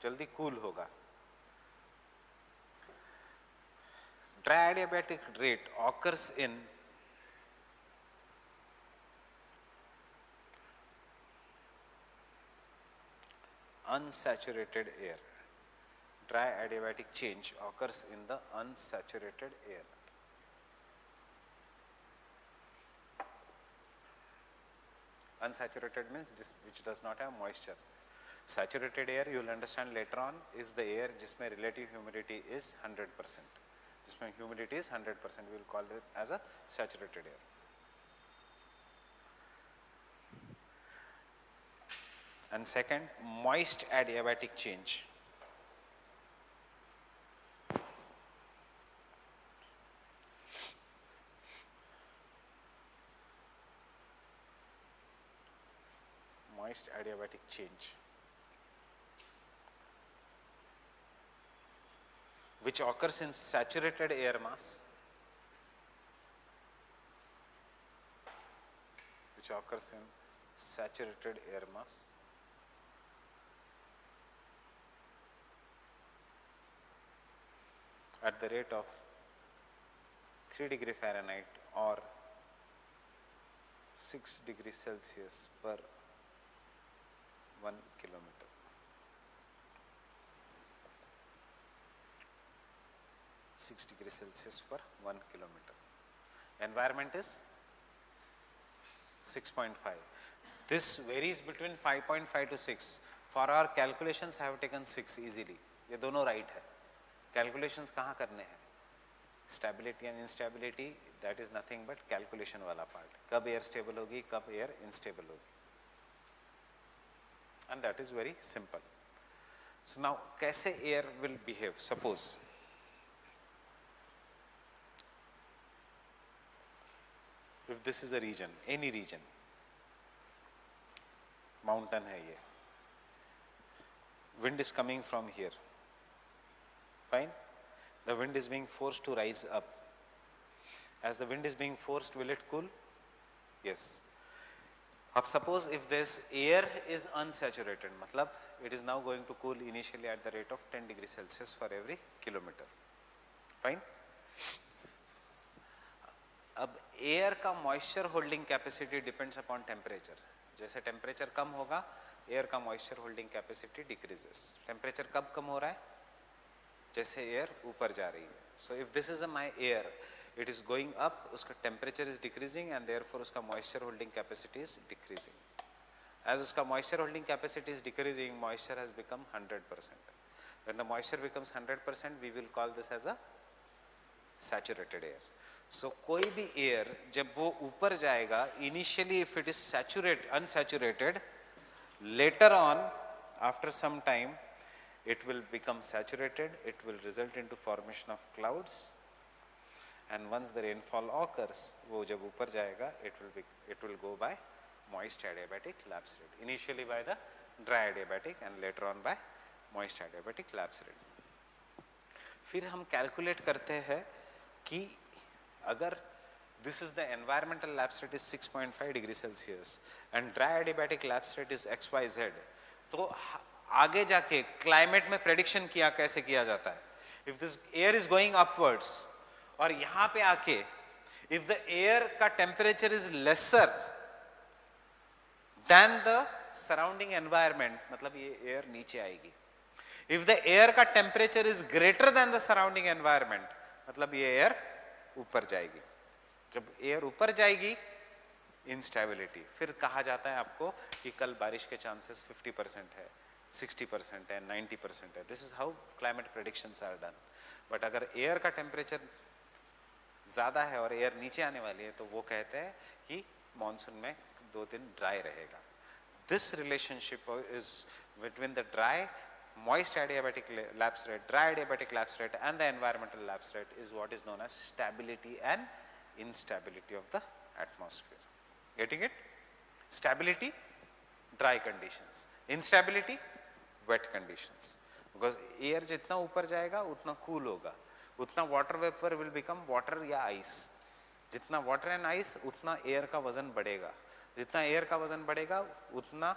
जल्दी कूल होगा. Dry adiabatic rate occurs in unsaturated air. Dry adiabatic change occurs in the unsaturated air. Unsaturated means which does not have moisture. Saturated air, you will understand later on, is the air जिसमें relative humidity is 100%. जिसमें humidity is 100%, we will call it as a saturated air. And second, moist adiabatic change. Moist adiabatic change, which occurs in saturated air mass, which occurs in saturated air mass, at the rate of 3 degree Fahrenheit or 6 degrees Celsius per 1 kilometer. (6 degrees Celsius per 1 kilometer). Environment is 6.5. This varies between 5.5 to 6. For our calculations, I have taken 6 easily. ये दोनों right है. Calculations कहाँ करने हैं? Stability and instability, that is nothing but calculation वाला part. कब air stable होगी, कब air instable होगी. And that is very simple. So now, कैसे air will behave? Suppose if this is a region, any region, mountain है ये, wind is coming from here, fine, the wind is being forced to rise up. As the wind is being forced, will it cool? Yes. अब suppose if this air is unsaturated, मतलब it is now going to cool initially at the rate of 10 degrees Celsius for every kilometer, fine. अब air का moisture holding capacity depends upon temperature. जैसे temperature कम होगा air का moisture holding capacity decreases. Temperature कब कम हो रहा है? जैसे एयर ऊपर जा रही है. So if this is a my air, it is going up, उसका temperature is decreasing and therefore उसका moisture holding capacity is decreasing. As उसका moisture holding capacity is decreasing, moisture has become 100%. When the moisture becomes 100%, we will call this as a saturated air. So कोई भी air जब वो ऊपर जाएगा, initially if it is unsaturated, later on after some time it will become saturated, it will result into formation of clouds, and once the rainfall occurs, वो जब ऊपर जाएगा, it will go by moist adiabatic lapse rate, initially by the dry adiabatic and later on by moist adiabatic lapse rate. फिर हम calculate करते हैं कि अगर this is the environmental lapse rate is 6.5 degree Celsius and dry adiabatic lapse rate is XYZ, तो आगे जाके climate में प्रेडिक्शन किया कैसे किया जाता है? If this air is going upwards और यहाँ पे आके if the air का temperature is lesser than the surrounding environment, मतलब ये एयर नीचे आएगी. If the air का temperature is greater than the surrounding environment, मतलब ये एयर ऊपर जाएगी. जब एयर ऊपर जाएगी, instability. फिर कहा जाता है आपको कि कल बारिश के चांसेस 50% है, 60% है, 90% है. This is how climate predictions are done. But अगर एयर का टेम्परेचर ज़्यादा है और एयर नीचे आने वाली है, तो वो कहते हैं कि मानसून में 2 दिन ड्राई रहेगा. This relationship is between the dry, moist adiabatic lapse rate, dry adiabatic lapse rate and the environmental lapse rate is what is known as stability and instability of the atmosphere. Getting it? Stability, dry conditions. Instability, wet conditions. Because air जितना ऊपर जाएगा उतना cool होगा, उतना water vapor will become water या ice. जितना water and ice उतना air का वजन बढ़ेगा, जितना एयर का वजन बढ़ेगा उतना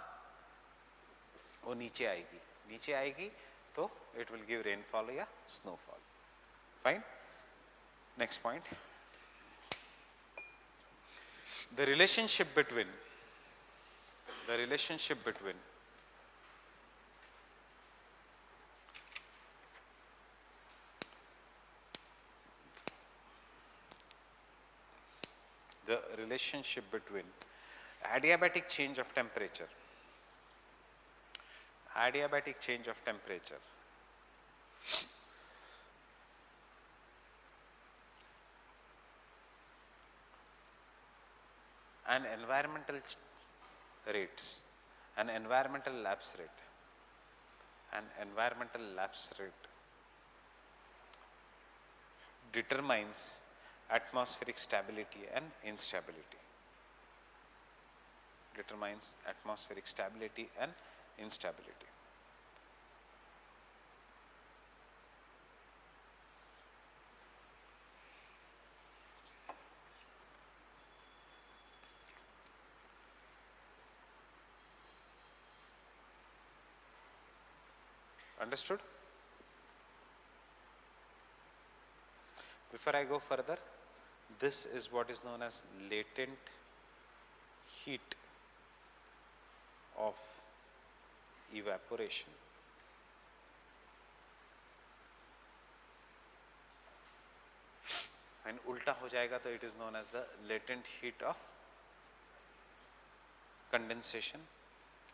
वो नीचे आएगी तो इट विल गिव रेनफॉल या snowfall. Fine. Next point, the relationship between adiabatic change of temperature and environmental rates, an environmental lapse rate determines atmospheric stability and instability. Understood? Before I go further, this is what is known as latent heat of evaporation. And उल्टा हो जाएगा तो it is known as the latent heat of condensation,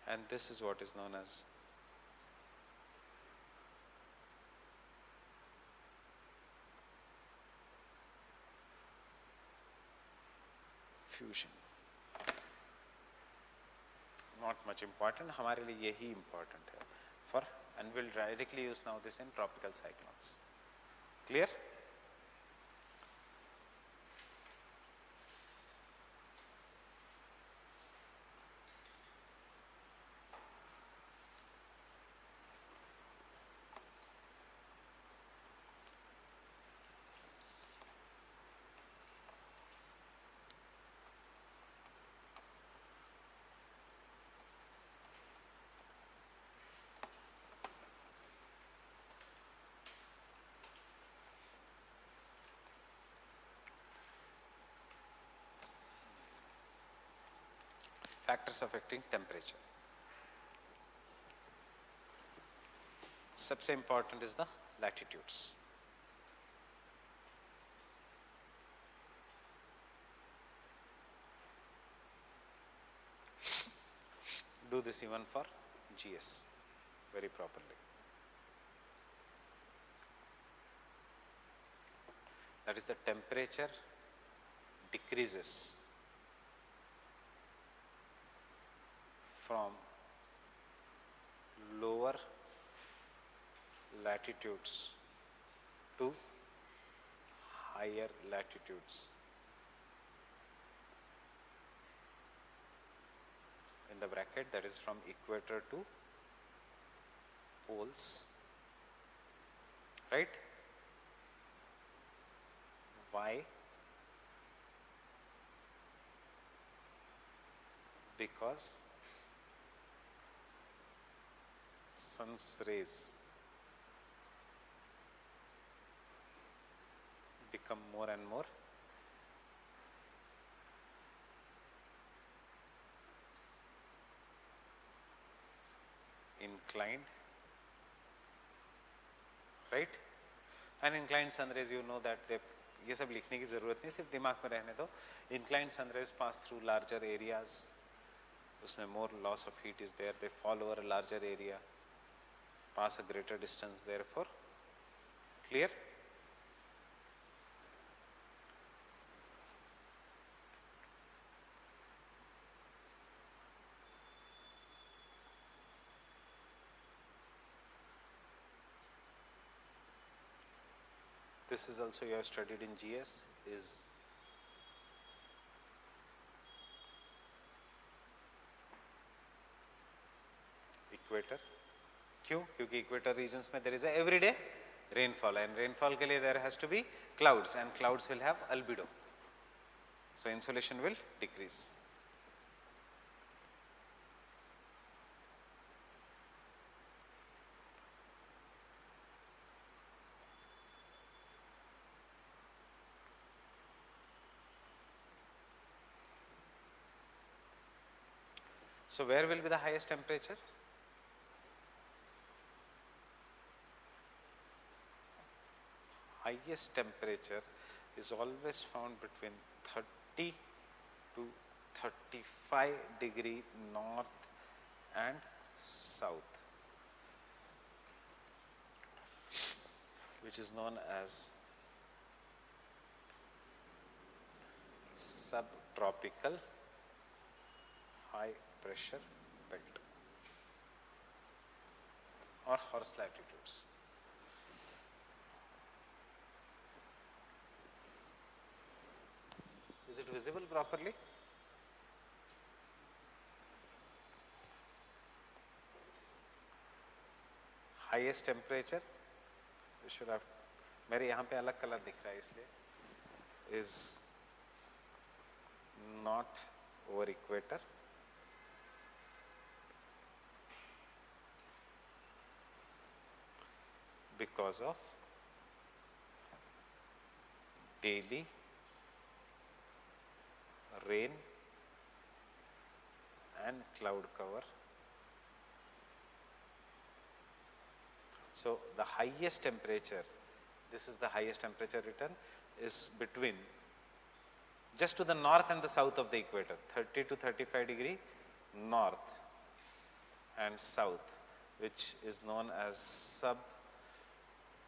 and this is what is known as fusion. Not much important, हमारे लिए यही important है for, and we'll directly use now this in tropical cyclones. Clear? factors affecting temperature. सबसे important is the latitudes. Do this even for GS very properly. That is, the temperature decreases from lower latitudes to higher latitudes. In the bracket, that is from equator to poles, right? Why? Because sun's rays become more and more inclined, right? And inclined sun rays, you know that they, ये सब लिखने की ज़रूरत नहीं, सिर्फ दिमाग में रहने दो. Inclined sun rays pass through larger areas, उसमें more loss of heat is there, they fall over a larger area, pass a greater distance, therefore, clear? This is also you have studied in GS, is equator. क्यों? क्योंकि equator regions में there is a everyday rainfall, and rainfall के लिए there has to be clouds, and clouds will have albedo, so insolation will decrease. So where will be the highest temperature? Highest temperature is always found between 30 to 35 degree north and south, which is known as subtropical high pressure belt or horse latitudes. Is it visible properly? Highest temperature, you should have, मेरे यहाँ पे अलग colour दिख रहा है इसलिए, is not over equator, because of daily rain and cloud cover. So the highest temperature, this is the highest temperature written, is between just to the north and the south of the equator, 30 to 35 degree north and south, which is known as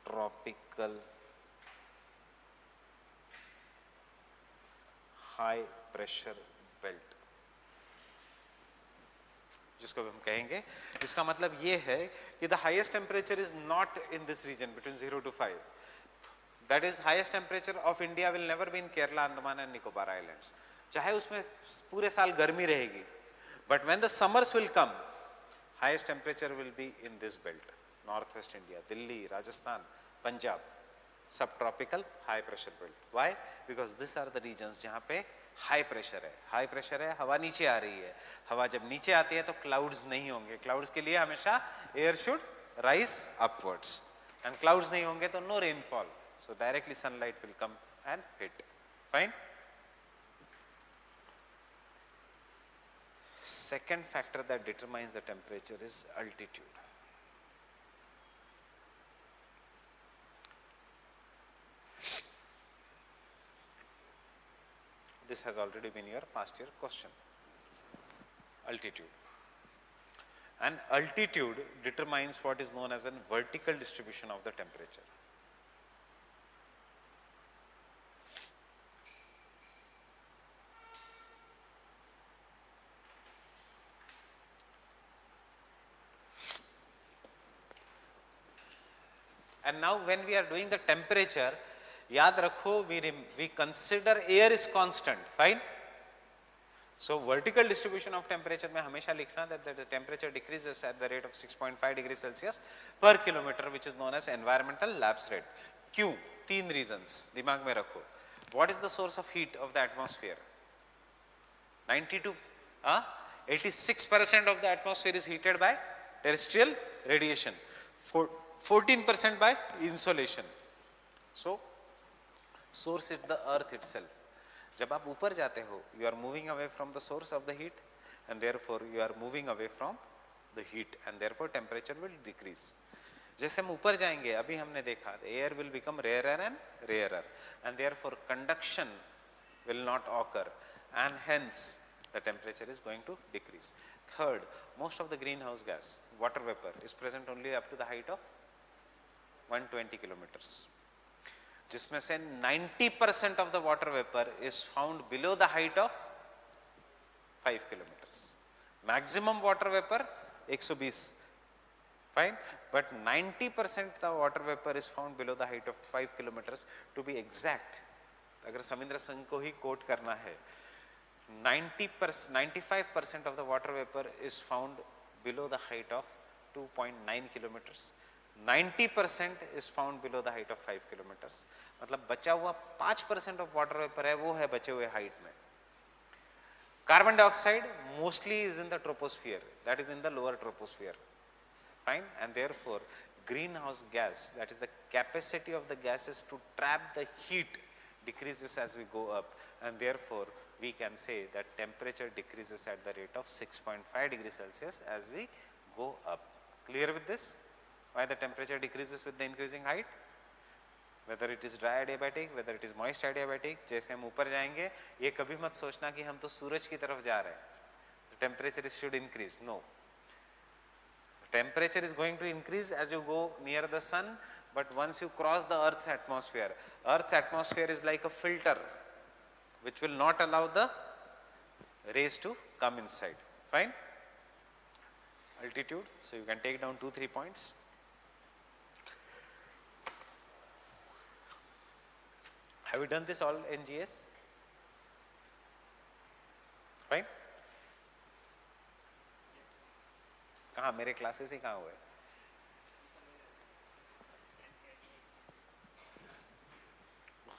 subtropical high pressure belt, जिसको हम कहेंगे. इसका मतलब ये है कि the highest temperature is not in this region between 0 to 5. That is, highest temperature of India will never be in Kerala, Andaman and Nicobar Islands. चाहे उसमें पूरे साल गर्मी रहेगी, but when the summers will come, highest temperature will be in this belt, northwest India, Delhi, Rajasthan, Punjab, subtropical high pressure belt. Why? Because these are the regions जहाँ पे high pressure है. High pressure है, हवा नीचे आ रही है. हवा जब नीचे आती है तो क्लाउड्स नहीं होंगे. क्लाउड्स के लिए हमेशा air should rise upwards, and clouds नहीं होंगे तो no rainfall, so directly sunlight will come and hit. Fine. Second factor that determines the temperature is altitude. This has already been your past year question. Altitude. And altitude determines what is known as a vertical distribution of the temperature. And now when we are doing the temperature, yaad rakho, we consider air is constant, fine? So vertical distribution of temperature mein hamesha likhna that the temperature decreases at the rate of 6.5 degrees Celsius per kilometer, which is known as environmental lapse rate. Q, 3 reasons, dimag mein rakho. What is the source of heat of the atmosphere? 86% of the atmosphere is heated by terrestrial radiation. 14% by insolation. So, source is the earth itself. जब आप ऊपर जाते हो, you are moving away from the source of the heat, and therefore you are moving away from the heat, and therefore temperature will decrease. जैसे हम ऊपर जाएंगे, अभी हमने देखा, air will become rarer and rarer, and therefore conduction will not occur, and hence the temperature is going to decrease. Third, most of the greenhouse gas, water vapor, is present only up to the height of 120 kilometers. जिसमें से 90% of the water vapor is found below the height of 5 kilometers. Maximum water vapor 120, fine, but 90% the water vapor is found below the height of 5 kilometers. To be exact, अगर समिंद्र संघ को ही coat करना है, 95% of the water vapor is found below the height of 2.9 kilometers. 90% is found below the height of 5 kilometers. मतलब बचा हुआ 5% of water vapor है, वो है बचे हुए height में. Carbon dioxide mostly is in the troposphere, that is in the lower troposphere, fine, and therefore greenhouse gas, that is the capacity of the gases to trap the heat, decreases as we go up, and therefore we can say that temperature decreases at the rate of 6.5 degrees Celsius as we go up. Clear with this? Why the temperature decreases with the increasing height? Whether it is dry adiabatic, whether it is moist adiabatic, जैसे हम ऊपर जाएंगे, ये कभी मत सोचना कि हम तो सूरज की तरफ जा रहे हैं. The temperature should increase. No. Temperature is going to increase as you go near the sun, but once you cross the Earth's atmosphere is like a filter, which will not allow the rays to come inside. Fine? Altitude. So you can take down 2-3 points. Have you done this all in GS? Fine? कहाँ मेरे classes ही कहाँ हुए?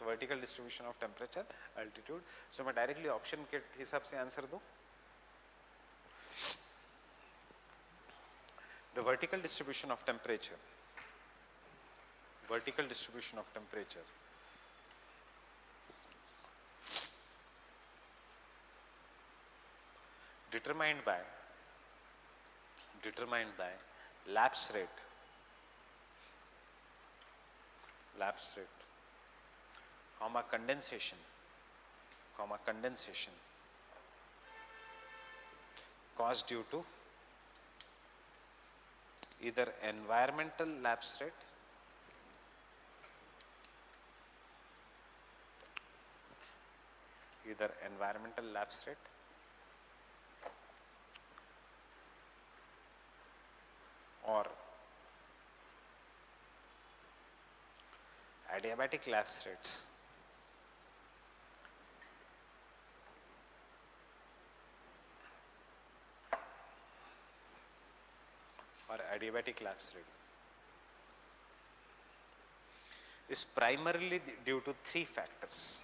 Vertical distribution of temperature, altitude. So मैं directly option के हिसाब से answer दूँ. The vertical distribution of temperature. Vertical distribution of temperature. Determined by lapse rate, comma condensation, caused due to either environmental lapse rate or adiabatic lapse rates. Or adiabatic lapse rate is primarily due to three factors.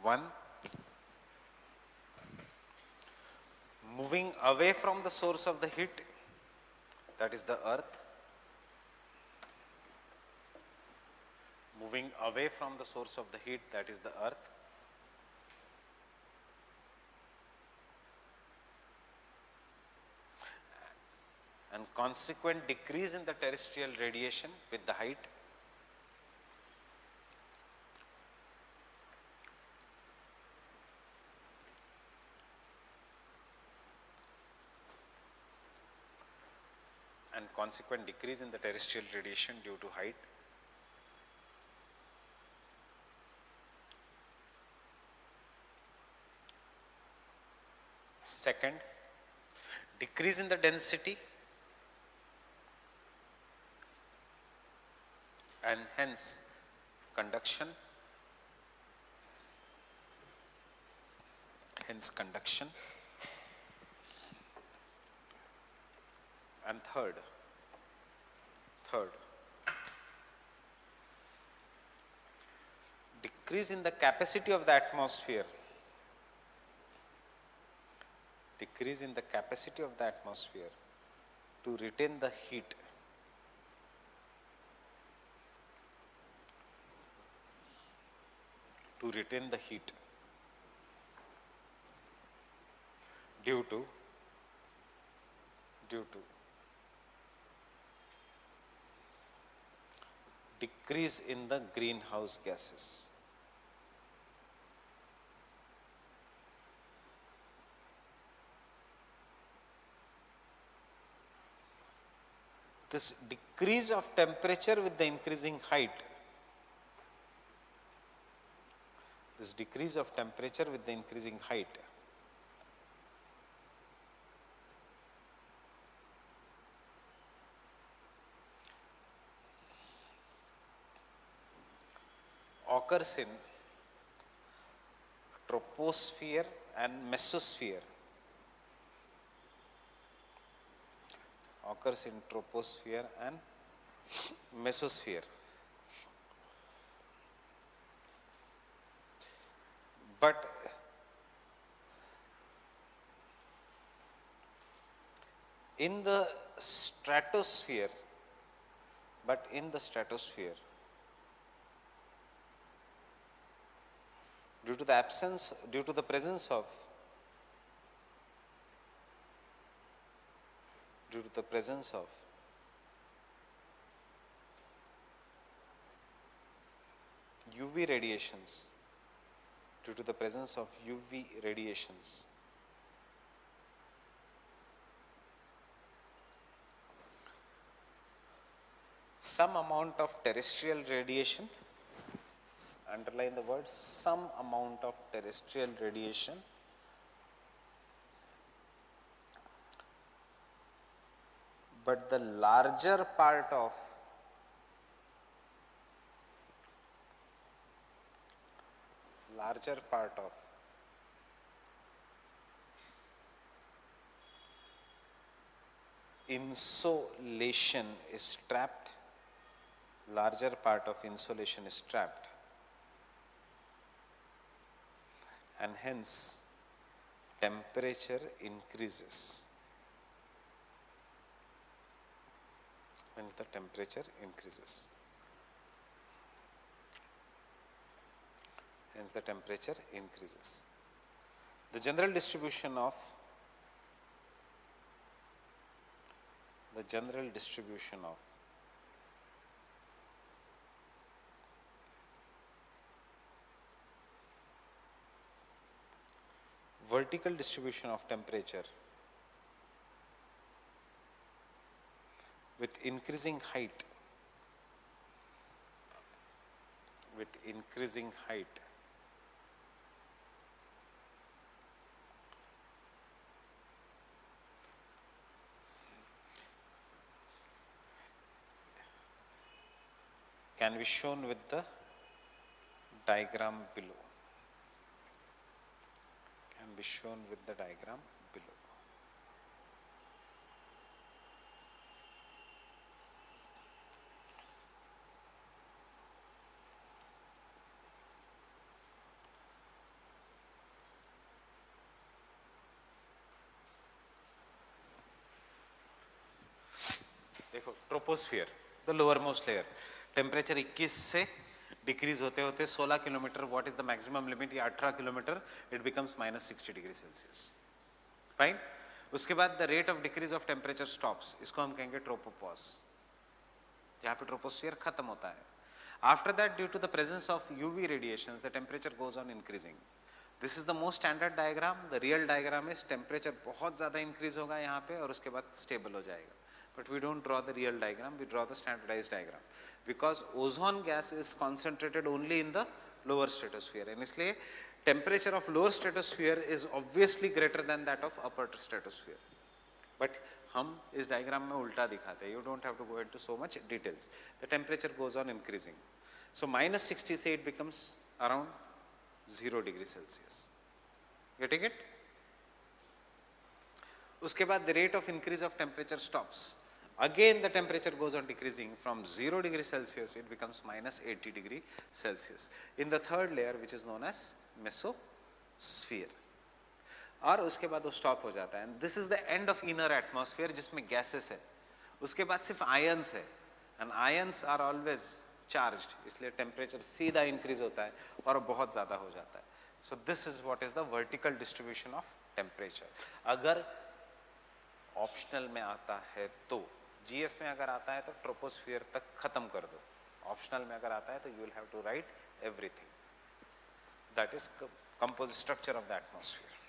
One, moving away from the source of the heat, that is the earth. moving away from the source of the heat, that is the earth. And consequent decrease in the terrestrial radiation with the height. And consequent decrease in the terrestrial radiation due to height. Second, decrease in the density and hence conduction. And third, decrease in the capacity of the atmosphere. Decrease in the capacity of the atmosphere to retain the heat. Due to decrease in the greenhouse gases. This decrease of temperature with the increasing height, occurs in troposphere and mesosphere. But in the stratosphere, due to the presence of UV radiations, some amount of terrestrial radiation, underline the word some amount of terrestrial radiation, but the larger part of insolation is trapped, and hence temperature increases. The general distribution of vertical distribution of temperature with increasing height, can be shown with the diagram below. देखो troposphere, the lower most layer, temperature 21 से decrease होते होते 16 kilometre, what is the maximum limit, या 18 kilometre, it becomes -60 degree Celsius, fine. उसके बाद the rate of decrease of temperature stops, इसको हम कहेंगे ट्रोपोपॉज, जहाँ पे ट्रोपोस्फियर खत्म होता है। After that, due to the presence of UV radiations, the temperature goes on increasing. This is the most standard diagram. The real diagram is temperature बहुत ज़्यादा इंक्रीज होगा यहाँ पे और उसके बाद स्टेबल हो जाएगा। But we don't draw the real diagram, we draw the standardized diagram because ozone gas is concentrated only in the lower stratosphere, and इसलिए temperature of lower stratosphere is obviously greater than that of upper stratosphere. But हम इस diagram में उल्टा दिखाते हैं, you don't have to go into so much details. The temperature goes on increasing. So -60 से it becomes around 0 degree Celsius. Getting it? उसके बाद the rate of increase of temperature stops. Again the temperature goes on decreasing from 0 degree Celsius, it becomes -80 degree Celsius in the third layer, which is known as mesosphere. और उसके बाद वो stop हो जाता है, and this is the end of inner atmosphere जिसमें gases है। उसके बाद सिर्फ ions है, and ions are always charged, इसलिए टेम्परेचर सीधा इंक्रीज होता है और बहुत ज़्यादा हो जाता है। So this is what is the vertical distribution of temperature. अगर ऑप्शनल में आता है तो, जीएस में अगर आता है तो ट्रोपोस्फियर तक खत्म कर दो, ऑप्शनल में अगर आता है तो you will have to write everything, that is compose structure of the atmosphere.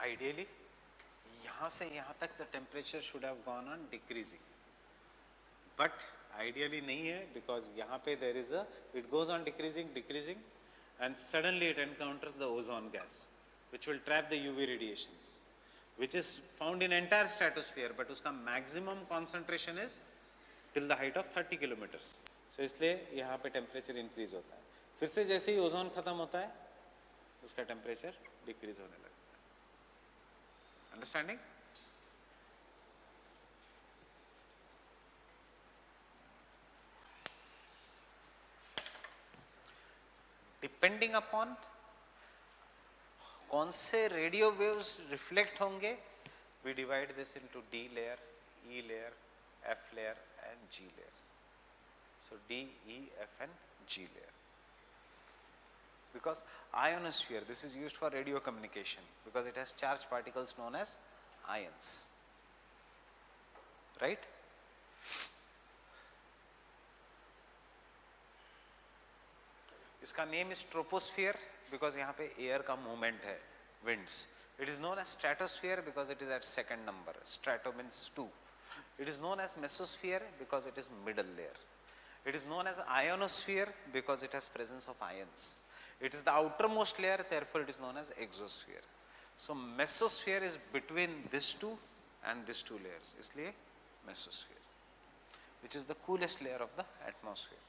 ideally यहाँ से यहाँ तक the temperature should have gone on decreasing, but ideally नहीं है, because यहाँ पे there is a, it goes on decreasing and suddenly it encounters the ozone gas which will trap the UV radiations which is found in entire stratosphere, but उसका maximum concentration is till the height of 30 kilometers. So इसलिए यहाँ पे temperature increase होता है. फिर से जैसे ही ozone खत्म होता है उसका टेम्परेचर डिक्रीज होने लगता है. अंडरस्टैंडिंग? डिपेंडिंग अपॉन कौन से रेडियो वेव्स रिफ्लेक्ट होंगे, we divide this into D layer, E layer, F layer and G layer. So D, E, F and G layer. Because ionosphere, this is used for radio communication because it has charged particles known as ions, right? इसका name is troposphere because यहाँ पे air का movement है, winds. It is known as stratosphere because it is at second number. Strato means 2. It is known as mesosphere because it is middle layer. It is known as ionosphere because it has presence of ions. It is the outermost layer, therefore it is known as exosphere. So mesosphere is between these two and these two layers, इसलिए mesosphere, which is the coolest layer of the atmosphere.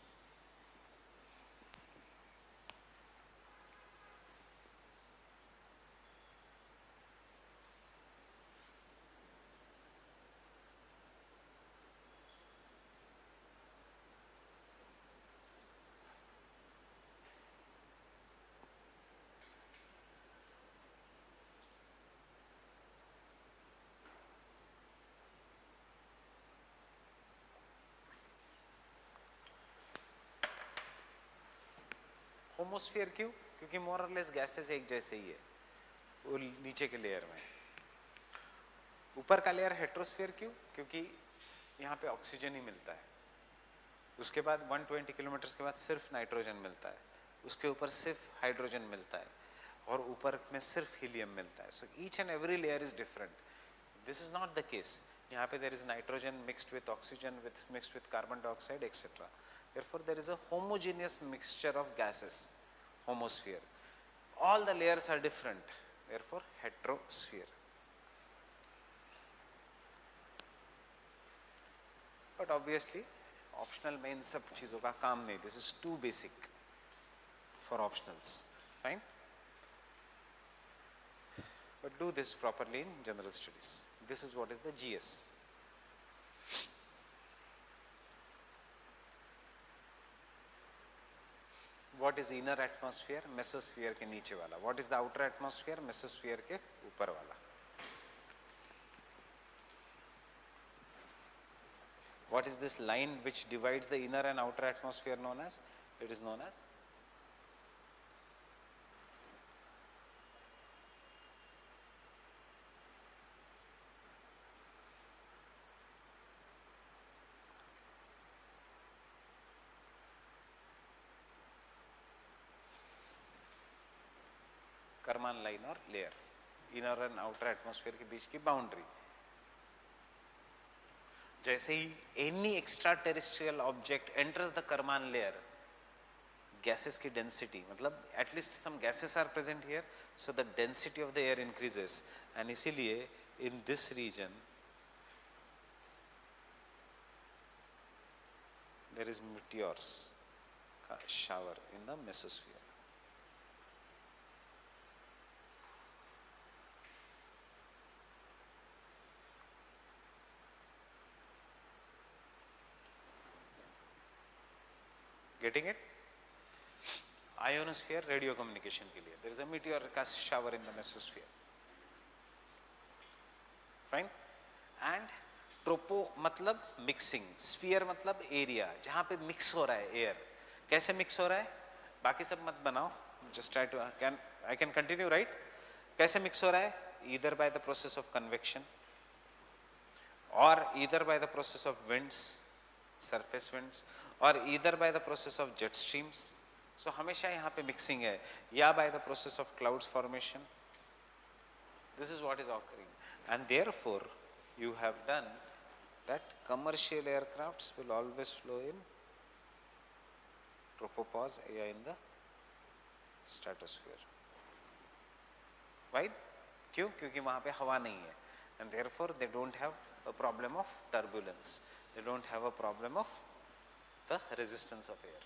Homosphere क्यों? क्योंकि मोर और less gases एक जैसे ही है वो नीचे के लेयर में. ऊपर का लेयर हेट्रोस्फीयर क्यों? क्योंकि यहाँ पे ऑक्सीजन ही मिलता है. उसके बाद 120 किलोमीटर के बाद सिर्फ नाइट्रोजन मिलता है, उसके ऊपर सिर्फ हाइड्रोजन मिलता है और ऊपर में सिर्फ हीलियम मिलता है. So each and every layer is different. This is not the case. यहाँ पे there is nitrogen mixed with oxygen, mixed with carbon dioxide etcetera. Therefore, there is a homogeneous mixture of gases, homosphere. All the layers are different, therefore heterosphere. But obviously, optional में इन सब चीज़ों का काम नहीं. This is too basic for optionals. Fine? But do this properly in general studies. This is what is the GS. What is inner atmosphere? Mesosphere के नीचे वाला. What is the outer atmosphere? Mesosphere के ऊपर वाला. What is this line which divides the inner and outer atmosphere known as? It is known as Karman line और layer. Inner and outer atmosphere के बीच की बाउंड्री. जैसे ही any extraterrestrial object enters the Karman layer, gases की density, मतलब at least some gases are present here, so the density of the air increases. And इसीलिए in this region there is meteors का shower in the mesosphere. Getting it? Ionosphere radio communication के लिए. There is a meteor का shower in the mesosphere. Fine? And ट्रोपो मतलब mixing, sphere मतलब area जहाँ पे mix हो रहा है एयर. कैसे मिक्स हो रहा है? बाकी सब मत बनाओ, just try to I can continue, right? कैसे मिक्स हो रहा है? Either by the process of convection or either by the process of winds, surface winds, or either by the process of jet streams. So हमेशा यहाँ पे mixing है, या by the process of clouds formation This is what is occurring, and therefore you have done that commercial aircrafts will always flow in tropopause in the stratosphere. Why? क्यों? क्योंकि वहाँ पे हवा नहीं है, and therefore they don't have a problem of turbulence. They don't have a problem of the resistance of air.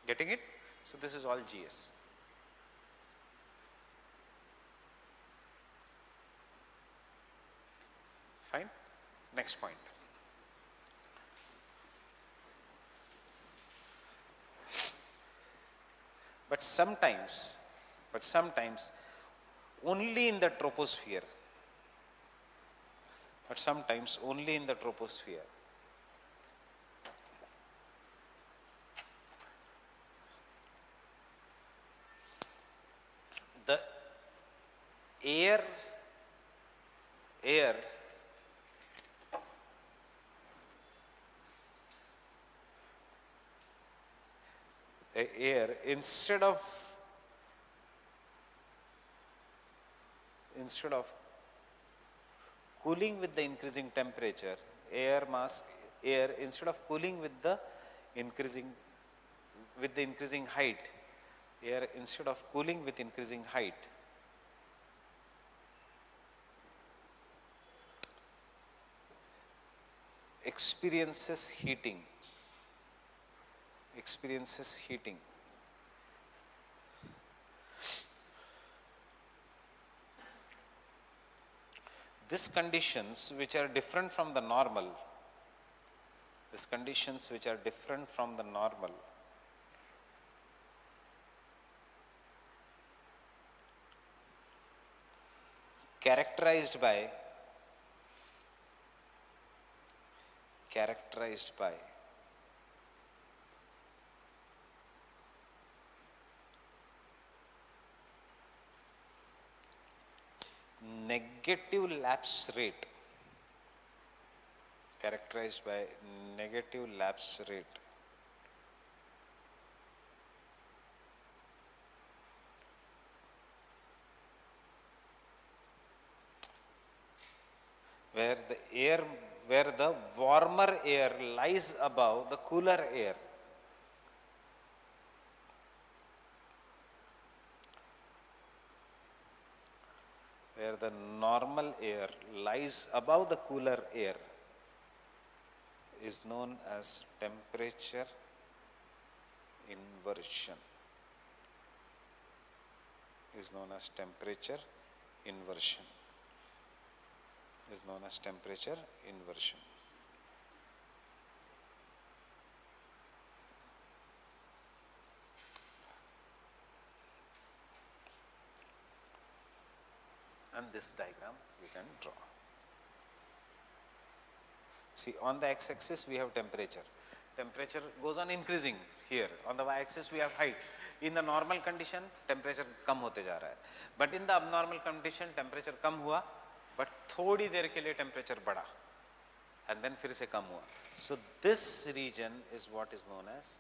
Getting it? So this is all GS. Fine. Next point. But sometimes only in the troposphere, the air instead of cooling with the increasing temperature, air instead of cooling with the increasing height, air instead of cooling with increasing height, experiences heating. These conditions which are different from the normal, characterized by negative lapse rate, where the warmer air lies above the cooler air. Where the normal air lies above the cooler air is known as temperature inversion. And this diagram we can draw. See, on the x-axis we have temperature. Temperature goes on increasing here. On the y-axis we have height. In the normal condition, temperature कम होते जा रहा है. But in the abnormal condition, temperature कम हुआ, but थोड़ी देर के लिए temperature बढ़ा, and then फिर से कम हुआ. So this region is what is known as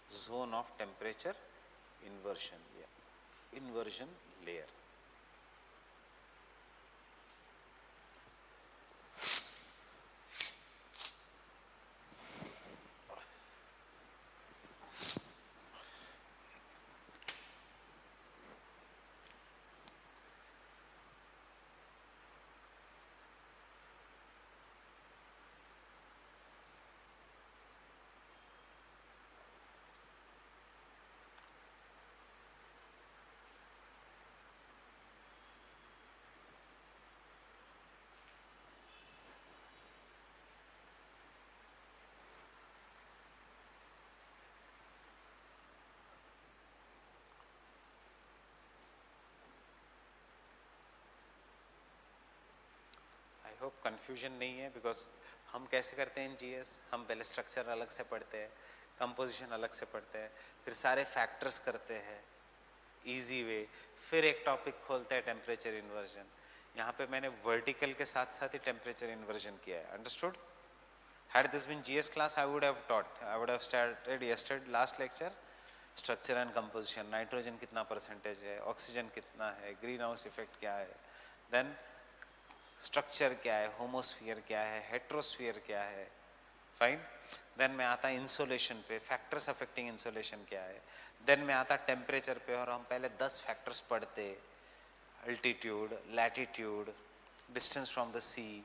zone of temperature inversion. Inversion layer. I hope confusion नहीं है, बिकॉज हम कैसे करते हैं इन जीएस, हम पहले स्ट्रक्चर अलग से पढ़ते हैं, कंपोजिशन अलग से पढ़ते हैं, फिर सारे फैक्टर्स करते हैं इजी वे, फिर एक टॉपिक खोलते हैं टेम्परेचर इन्वर्जन. यहाँ पे मैंने वर्टिकल के साथ साथ ही टेम्परेचर इन्वर्जन किया है. Understood? Had this been GS class, I would have taught. I would have started yesterday, last lecture, structure and composition, nitrogen कितना परसेंटेज है, ऑक्सीजन कितना है, ग्रीन हाउस इफेक्ट क्या है, देन स्ट्रक्चर क्या है, होमोस्फियर क्या है, हेट्रोस्फियर क्या है, फाइन। देन में आता इंसोलेशन पे, फैक्टर्स अफेक्टिंग इंसोलेशन क्या है। देन में आता टेम्परेचर पे, और हम पहले 10 फैक्टर्स पढ़ते, altitude, latitude, distance from the sea,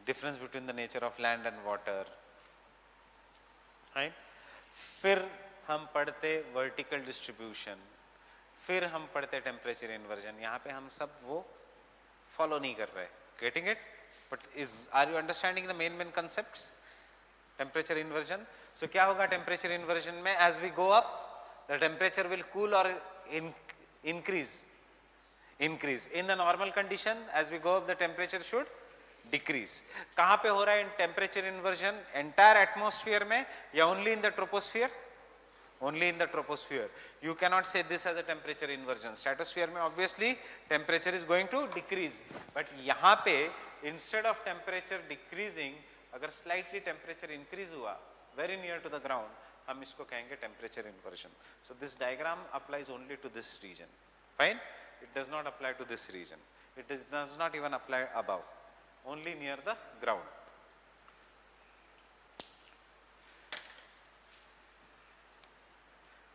difference between the nature of land and water, right. फिर हम पढ़ते वर्टिकल डिस्ट्रीब्यूशन, फिर हम पढ़ते टेम्परेचर इन्वर्जन। यहाँ पे हम सब वो फॉलो नहीं कर रहे, getting it, but are you understanding the main concepts? Temperature inversion, so क्या होगा टेम्परेचर इन्वर्जन में? As we go up the temperature will cool और increase in the normal condition. As we go up the temperature should decrease. कहाँ पे हो रहा है temperature inversion? Entire atmosphere में या only in the troposphere? Only in the troposphere. You cannot say this as a temperature inversion. Stratosphere में obviously temperature is going to decrease, but यहाँ पे instead of temperature decreasing, अगर slightly temperature increase हुआ very near to the ground, हम इसको कहेंगे temperature inversion. So this diagram applies only to this region. Fine? It does not apply to this region. It does not even apply above. Only near the ground.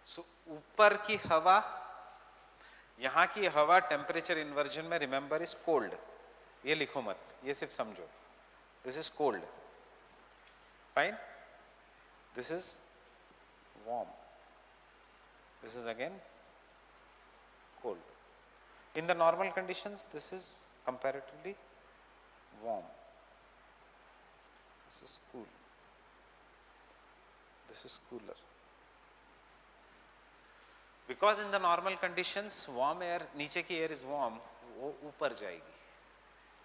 So ऊपर की हवा, यहाँ की हवा temperature inversion में remember is cold, ये लिखो मत, ये सिर्फ समझो, this is cold, fine, this is warm, this is again cold. In the normal conditions, this is comparatively warm. This is cool. This is cooler. Because in the normal conditions, warm air, नीचे की air is warm, वो ऊपर जाएगी.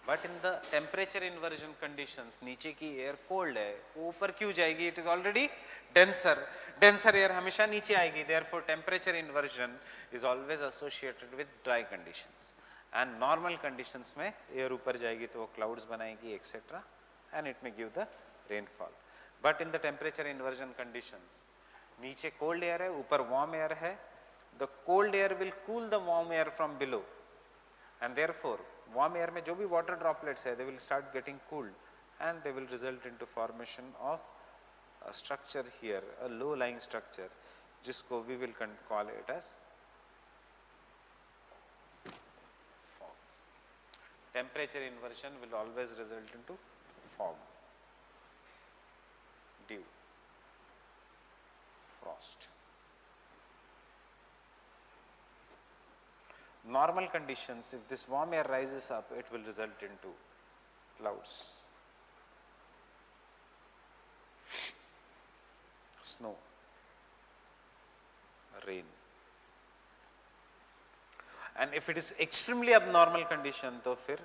But in the temperature inversion conditions, नीचे की air cold है, वो ऊपर क्यों जाएगी? It is already denser. Denser air हमेशा नीचे आएगी. Therefore, temperature inversion is always associated with dry conditions. And normal conditions में air ऊपर जाएगी तो वो clouds बनाएगी, etc. And it may give the rainfall. But in the temperature inversion conditions, नीचे cold air है, ऊपर warm air है. The cold air will cool the warm air from below, and therefore warm air में जो भी water droplets है, they will start getting cooled, and they will result into formation of a structure here, a low-lying structure, जिसको we will call it as fog. Temperature inversion will always result into fog, dew, frost. Normal conditions, if this warm air rises up, it will result into clouds, snow, rain. And if it is extremely abnormal condition, तो फिर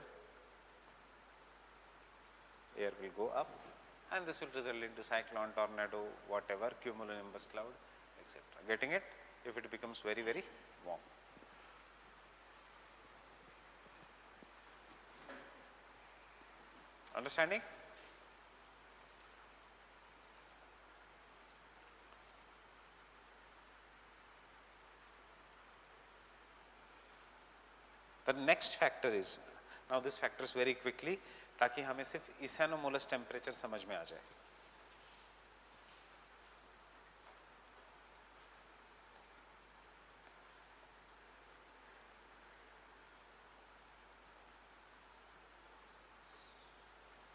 air will go up, and this will result into cyclone, tornado, whatever, cumulonimbus cloud, etc. Getting it? If it becomes very, very warm. Understanding? The next factor is, now this factors very quickly, ताकि हमें सिर्फ इथेनोमोलस temperature समझ में आ जाए.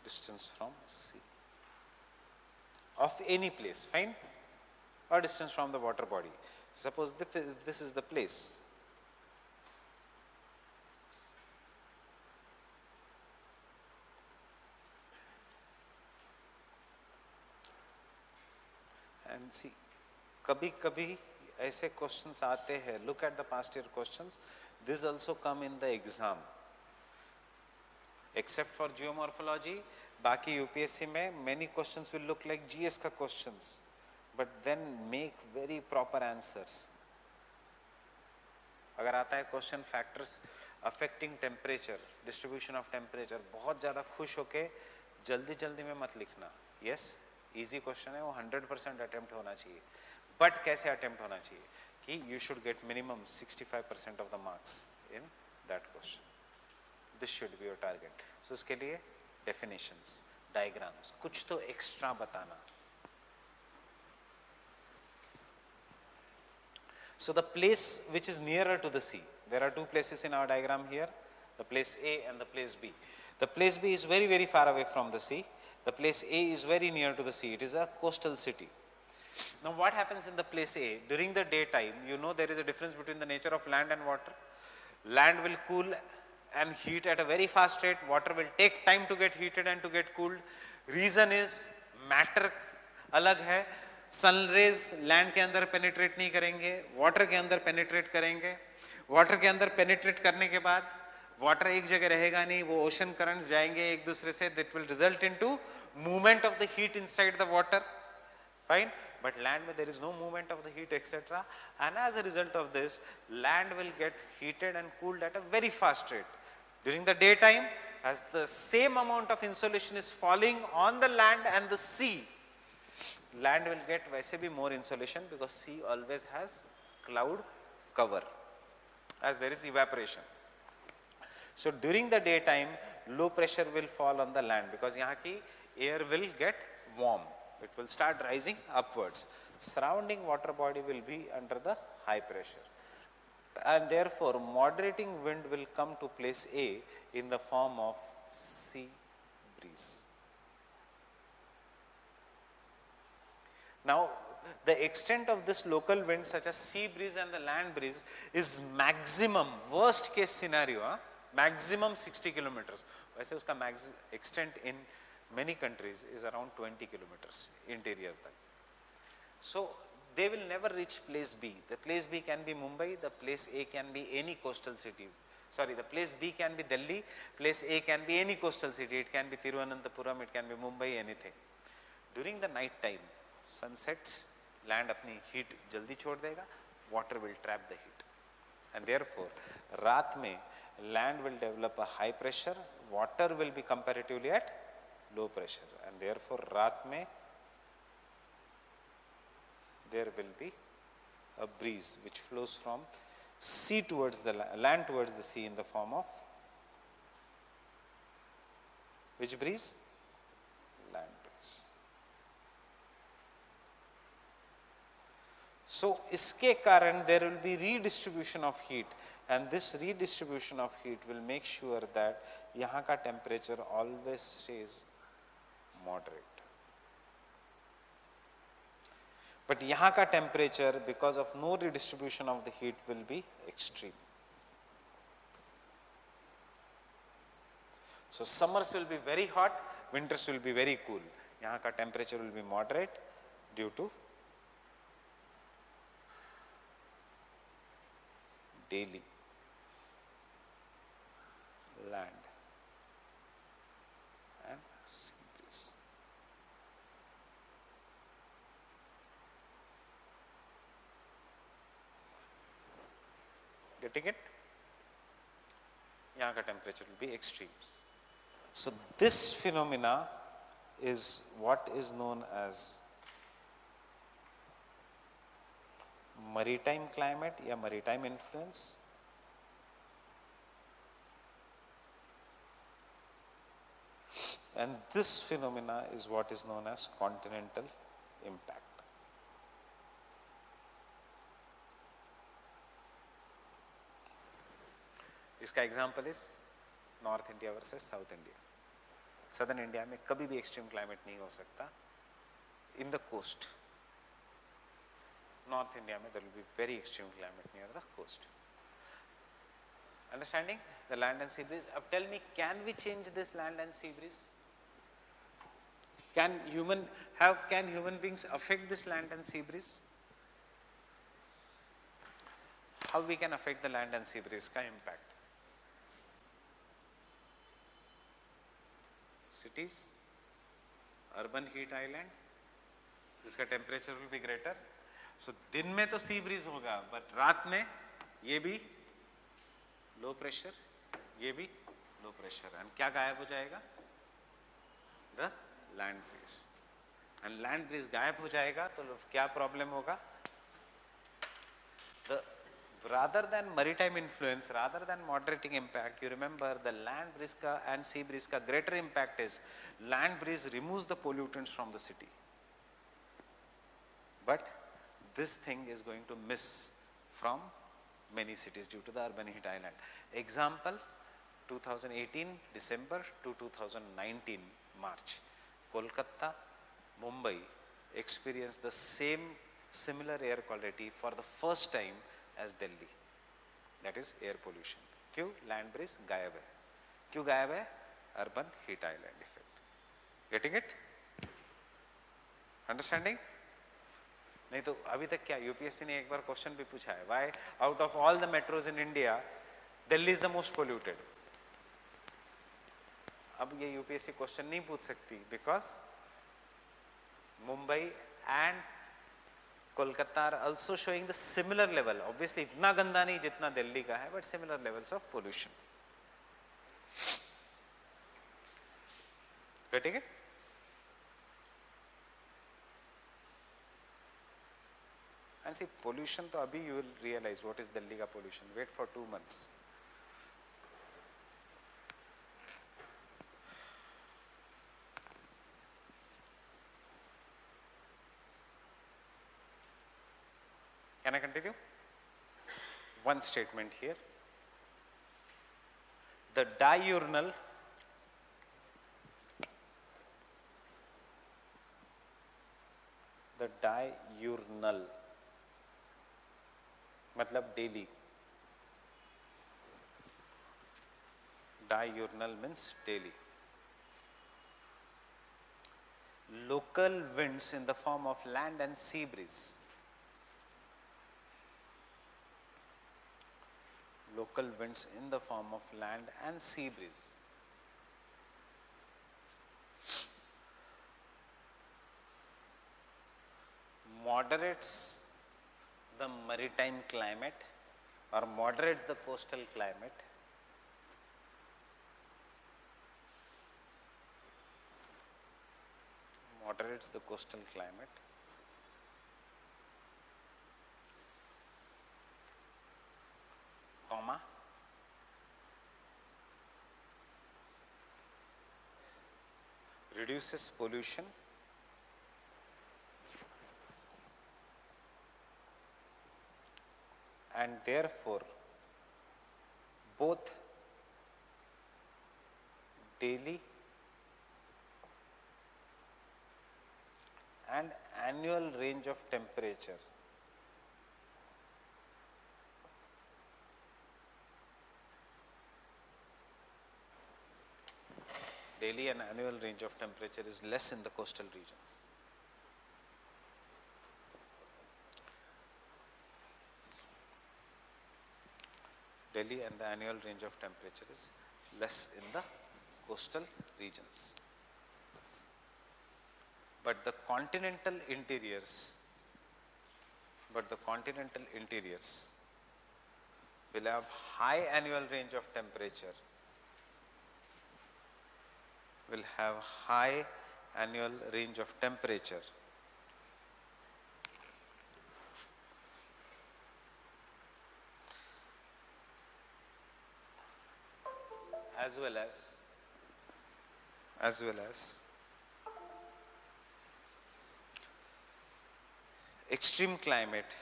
Distance from sea of any place, fine, or distance from the water body. Suppose this is the place, and see, कभी कभी ऐसे questions आते हैं. Look at the past year questions. This also come in the exam. Except for geomorphology, बाकी UPSC में many questions will look like GS का questions, but then make very proper answers. अगर आता है question factors affecting temperature, distribution of temperature, बहुत ज़्यादा खुश होके जल्दी जल्दी में मत लिखना. यस, इजी क्वेश्चन है, वो 100% अटेम्प्ट होना चाहिए, बट कैसे अटेम्प्ट होना चाहिए कि you should get minimum 65% of the marks in that question. This should be your target. So उसके लिए डेफिनेशंस, डायग्राम्स, कुछ तो एक्स्ट्रा बताना. So the place which is nearer to the sea, there are two places in our diagram here, the place A and the place B. The place B is very, very far away from the sea. The place A is very near to the sea. It is a coastal city. Now what happens in the place A? During the daytime, you know there is a difference between the nature of land and water. Land will cool and heat at a very fast rate. Water will take time to get heated and to get cooled. Reason is matter अलग है. Sun rays land के अंदर penetrate नहीं करेंगे, water के अंदर penetrate करेंगे. Water के अंदर पेनिट्रेट करने के बाद वाटर एक जगह रहेगा नहीं, वो ओशन करंट्स जाएंगे एक दूसरे से. That will result into movement of the heat inside the water. Fine. But land where there is no movement of the heat, etc. And as a result of this, land will get heated and cooled at a very fast rate. During the daytime, as the same amount of insolation is falling on the land and the sea, land will get वैसे भी more insolation because sea always has cloud cover as there is evaporation. So during the daytime, low pressure will fall on the land because यहाँ की air will get warm. It will start rising upwards. Surrounding water body will be under the high pressure. And therefore, moderating wind will come to place A in the form of sea breeze. Now, the extent of this local wind such as sea breeze and the land breeze is maximum, worst case scenario, maximum 60 kilometers. वैसे उसका extent in many countries is around 20 kilometers interior tak. So they will never reach place B. The place B can be Mumbai, the place A can be any coastal city. Sorry, the place B can be Delhi, place A can be any coastal city. It can be Thiruvananthapuram, it can be Mumbai, anything. During the night time, sun sets, land अपनी heat जल्दी छोड़ देगा, water will trap the heat. And therefore, रात में land will develop a high pressure, water will be comparatively at low pressure, and therefore रात में there will be a breeze which flows from sea towards the land towards the sea in the form of which breeze? Land breeze. So इसके कारण there will be redistribution of heat, and this redistribution of heat will make sure that यहाँ का temperature always stays moderate. But यहाँ का temperature because of no redistribution of the heat will be extreme. So summers will be very hot, winters will be very cool. यहाँ का temperature will be moderate due to daily land and sea breeze. Getting it? यहाँ का temperature will be extreme. So this phenomena is what is known as maritime climate या maritime influence. And this phenomena is what is known as continental impact. इसका example is north India versus south India. Southern India में कभी भी extreme climate नहीं हो सकता. In the coast, north India में there will be very extreme climate near the coast. Understanding the land and sea breeze? Now tell me, can we change this land and sea breeze? Can human beings affect this land and sea breeze? How we can affect the land and sea breeze का impact? Cities, urban heat island, जिसका temperature will be greater. So दिन में तो sea breeze होगा, but रात में ये भी लो प्रेशर, ये भी लो प्रेशर, एंड क्या गायब हो जाएगा? The land breeze. And land breeze गायब हो जाएगा तो क्या प्रॉब्लम होगा? rather than maritime influence, rather than moderating impact, you remember the land breeze and sea breeze ka greater impact is land breeze removes the pollutants from the city. But this thing is going to miss from many cities due to the urban heat island. Example, 2018 December to 2019 March, Kolkata, Mumbai experienced the similar air quality for the first time as Delhi, that is air pollution. क्यों? Land breeze गायब है. क्यों गायब है? Urban heat island effect. Getting it? Understanding? नहीं तो अभी तक क्या यूपीएससी ने एक बार क्वेश्चन भी पूछा है, why out of all the metros in India Delhi is the most polluted. अब ये यूपीएससी क्वेश्चन नहीं पूछ सकती because Mumbai and Kolkata are also showing the similar level, obviously इतना गंदा नहीं जितना दिल्ली का है, but similar levels of pollution. Getting it? And see, pollution तो अभी you will realize what is Delhi का pollution. Wait for 2 months. Can I continue? One statement here. The diurnal मतलब daily. Diurnal means daily. Local winds in the form of land and sea breeze. Local winds in the form of land and sea breeze. Moderates the maritime climate or moderates the coastal climate. Moderates the coastal climate. Comma. Reduces pollution. And therefore, both daily and annual range of temperature daily and annual range of temperature is less in the coastal regions. Daily and the annual range of temperature is less in the coastal regions. But the continental interiors will have high annual range of temperature, as well as extreme climate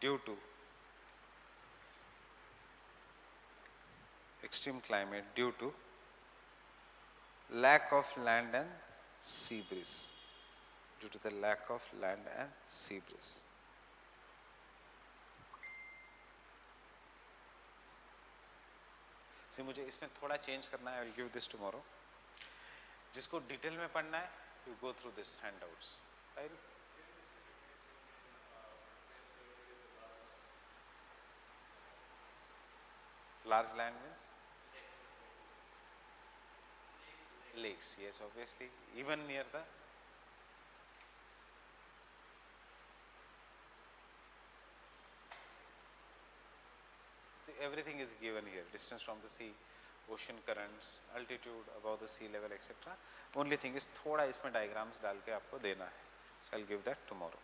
due to lack of land and sea breeze. See, मुझे इसमें थोड़ा change करना है. I will give this tomorrow. जिसको detail में पढ़ना है, you go through this handouts. Right? Large land means lakes. Yes, obviously, even near the everything is given here. Distance from the sea, ocean currents, altitude above the sea level, etc. Only thing is थोड़ा इसमें diagrams डाल के आपको देना है. So I'll give that tomorrow.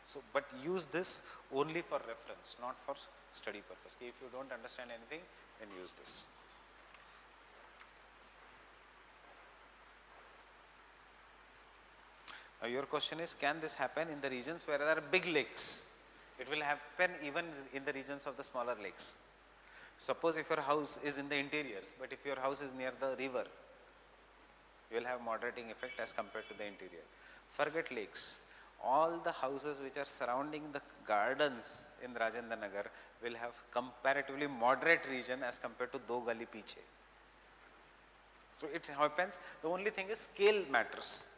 So, but use this only for reference, not for study purpose. If you don't understand anything, then use this. Now your question is, can this happen in the regions where there are big lakes? It will happen even in the regions of the smaller lakes. Suppose if your house is in the interiors, but if your house is near the river, you will have moderating effect as compared to the interior. Forget lakes. All the houses which are surrounding the gardens in Rajendra Nagar will have comparatively moderate region as compared to Do Gali Piche. So it happens, the only thing is scale matters.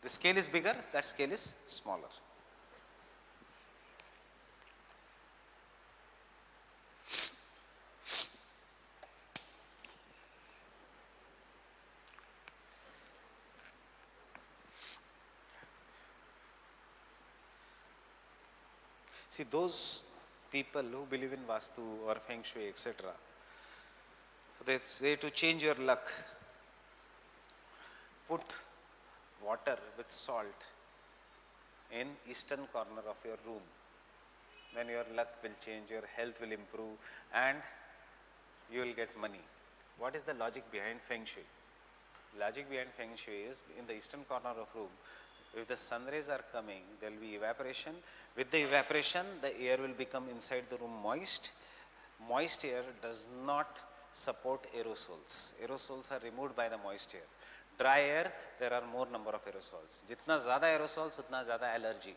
The scale is bigger, that scale is smaller. See, those people who believe in Vastu or Feng Shui, etc., they say to change your luck, put water with salt in eastern corner of your room. Then your luck will change, your health will improve, and you will get money. What is the logic behind Feng Shui? Logic behind Feng Shui is, in the eastern corner of room, if the sun rays are coming, there will be evaporation. With the evaporation, the air will become inside the room moist. Moist air does not support aerosols. Aerosols are removed by the moist air. Dry air, there are more number of aerosols. Jitna zyada aerosols, utna zyada allergy.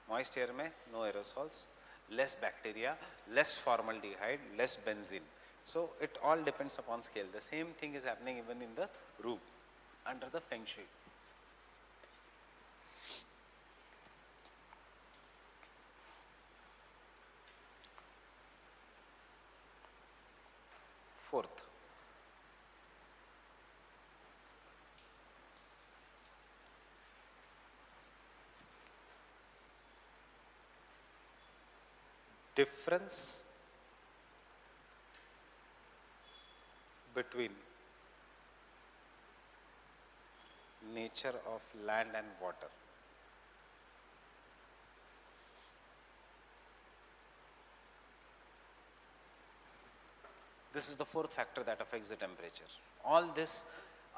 Moist air mein no aerosols, less bacteria, less formaldehyde, less benzene. So it all depends upon scale. The same thing is happening even in the room under the Feng Shui. Fourth, difference between nature of land and water. This is the fourth factor that affects the temperature. All this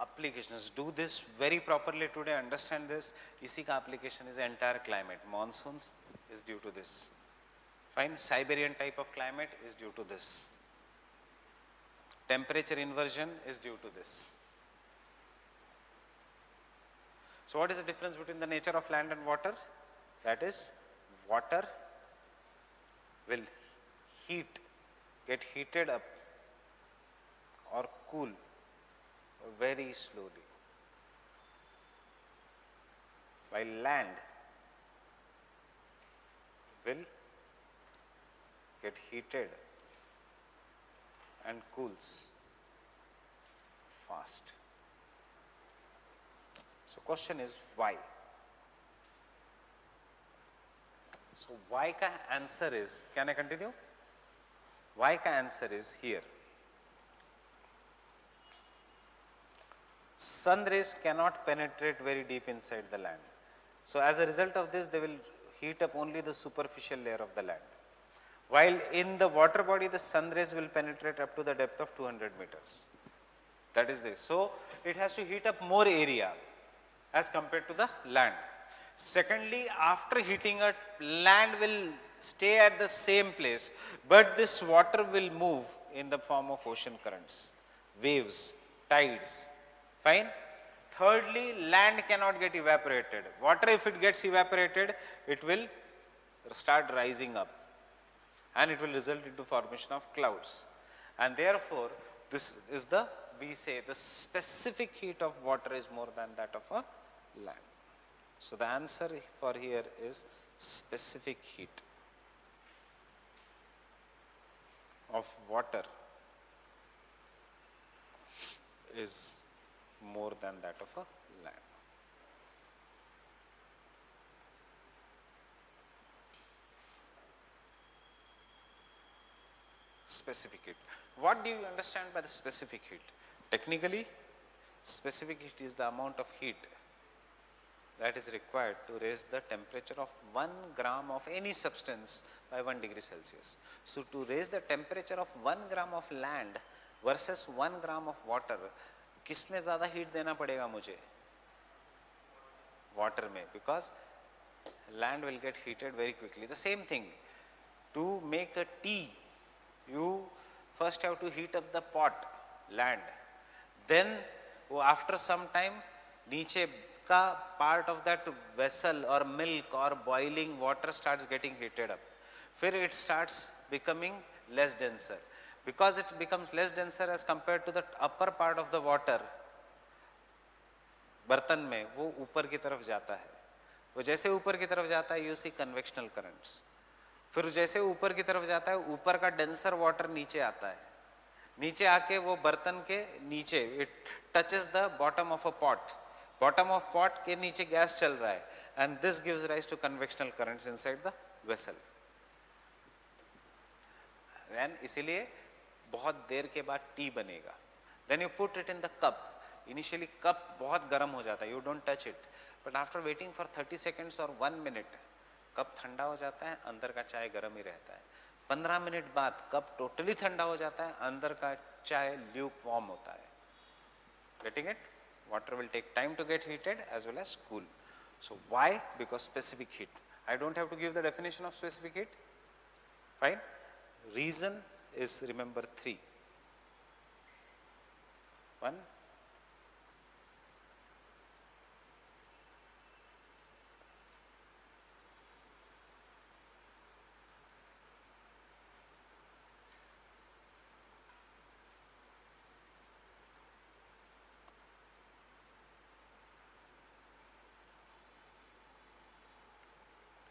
applications, do this very properly today, understand this. Isi ka application is entire climate. Monsoons is due to this. Fine, Siberian type of climate is due to this. Temperature inversion is due to this. So what is the difference between the nature of land and water? That is, water will get heated up or cool very slowly, while land will get heated and cools fast. So question is why? So why ka answer is, can I continue? Why ka answer is here. Sun rays cannot penetrate very deep inside the land. So as a result of this, they will heat up only the superficial layer of the land. While in the water body, the sun rays will penetrate up to the depth of 200 meters. That is this. So it has to heat up more area as compared to the land. Secondly, after heating up, land will stay at the same place, but this water will move in the form of ocean currents, waves, tides. Fine. Thirdly, land cannot get evaporated. Water, if it gets evaporated, it will start rising up and it will result into formation of clouds. And therefore, this is the, we say, the specific heat of water is more than that of a land. So the answer for here is specific heat of water is more than that of a land. Specific heat. What do you understand by the specific heat? Technically, specific heat is the amount of heat that is required to raise the temperature of 1 gram of any substance by 1 degree Celsius. So to raise the temperature of 1 gram of land versus 1 gram of water, किसमें ज़्यादा heat देना पड़ेगा मुझे? Water में, because land will get heated very quickly. The same thing, to make a tea, you first have to heat up the pot, land. Then after some time, नीचे का part of that vessel or milk or boiling water starts getting heated up. फिर it starts becoming less denser. Because it becomes less denser as compared to the upper part of the water, बर्तन में वो ऊपर की तरफ जाता है. वो जैसे ऊपर की तरफ जाता है, यू सी कन्वेक्शनल करंट्स. फिर जैसे ऊपर की तरफ जाता है, ऊपर का डेंसर वाटर नीचे आता है. नीचे आके वो बर्तन के नीचे it touches the bottom of a pot. Bottom of pot के नीचे गैस चल रहा है, and this gives rise to convectional currents inside the vessel. And इसीलिए बहुत देर के बाद टी बनेगा. Then you put it in the cup. Initially cup बहुत गर्म हो जाता है, you don't touch it, but after waiting for 30 seconds और 1 मिनट कप ठंडा हो जाता है, अंदर का चाय गर्म ही रहता है. 15 मिनट बाद कप टोटली ठंडा हो जाता है, अंदर का चाय ल्यूक वार्म होता है. Getting it? Water will take time to get heated as well as cool. So why? Because specific heat. I don't have to give the definition of specific heat. Fine. Reason is, remember, 3. 1,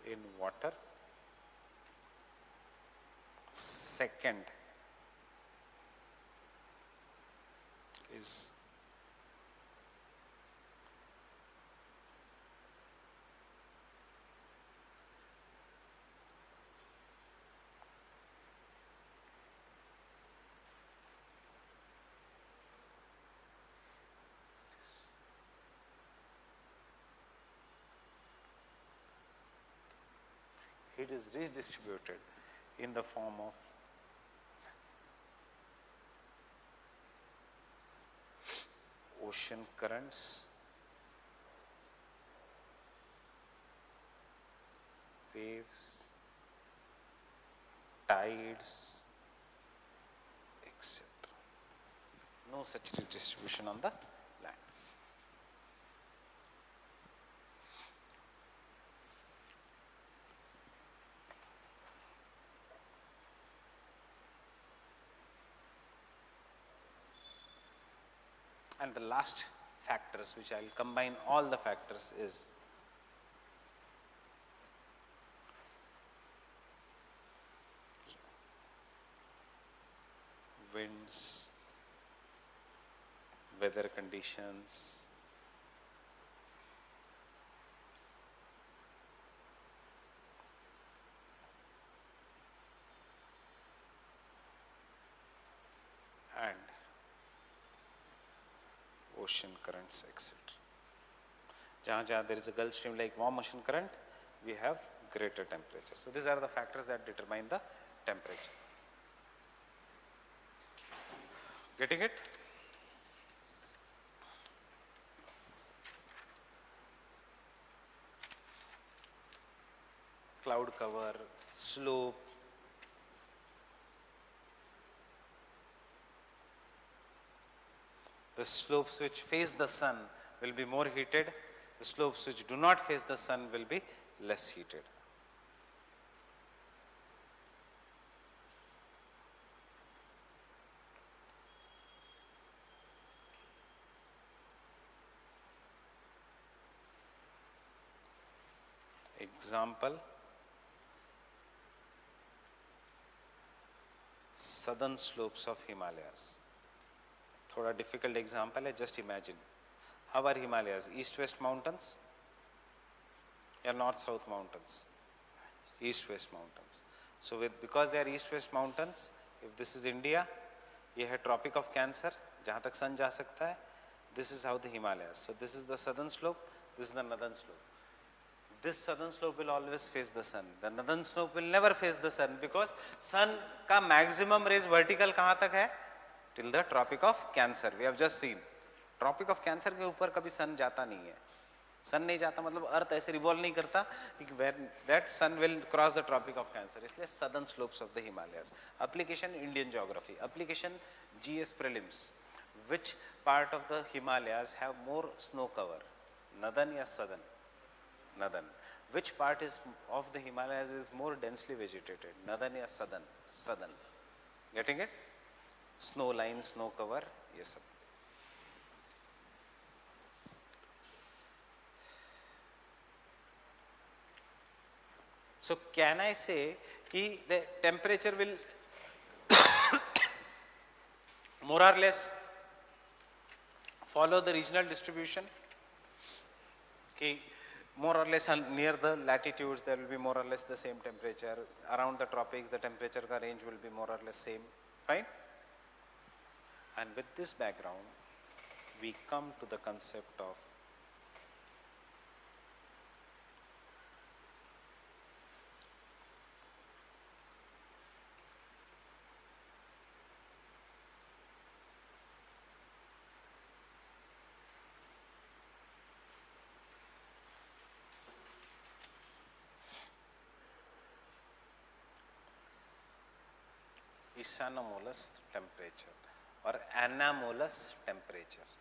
in water. Second is heat is redistributed in the form of ocean currents, waves, tides, etc. No such redistribution on the land. And the last factors, which I will combine all the factors, is winds, weather conditions, and ocean currents, etc. Jahan there is a Gulf Stream like warm ocean current, we have greater temperature. So these are the factors that determine the temperature. Getting it? Cloud cover, slope, the slopes which face the sun will be more heated, the slopes which do not face the sun will be less heated. Example, southern slopes of Himalayas. थोड़ा difficult example है, just imagine. How are Himalayas? East-west mountains or north-south mountains? East-west mountains. So because they are east-west mountains, if this is India, ये है Tropic of Cancer, जहाँ तक sun जा सकता है. This is how the Himalayas. So this is the southern slope, This is the northern slope. This southern slope will always face the sun. The northern slope will never face the sun because sun का maximum rays vertical कहाँ तक है? Till the Tropic of Cancer. We have just seen. Tropic of Cancer के ऊपर कभी sun जाता नहीं है. सन नहीं जाता मतलब अर्थ ऐसे रिवॉल्व नहीं करता कि that sun will cross the Tropic of Cancer. इसलिए southern slopes of the Himalayas. Application Indian geography. Application GS prelims. Which part of the Himalayas have more snow cover, northern या southern? Northern. Which part is of the Himalayas is more densely vegetated, northern या southern? Southern. Getting it? Snow line, snow cover, ये सब. So can I say that the temperature will more or less follow the regional distribution? Okay, more or less near the latitudes there will be more or less the same temperature. Around the tropics the temperature ka range will be more or less same. Fine. And with this background we come to the concept of isanomalous temperature और anomalous temperature.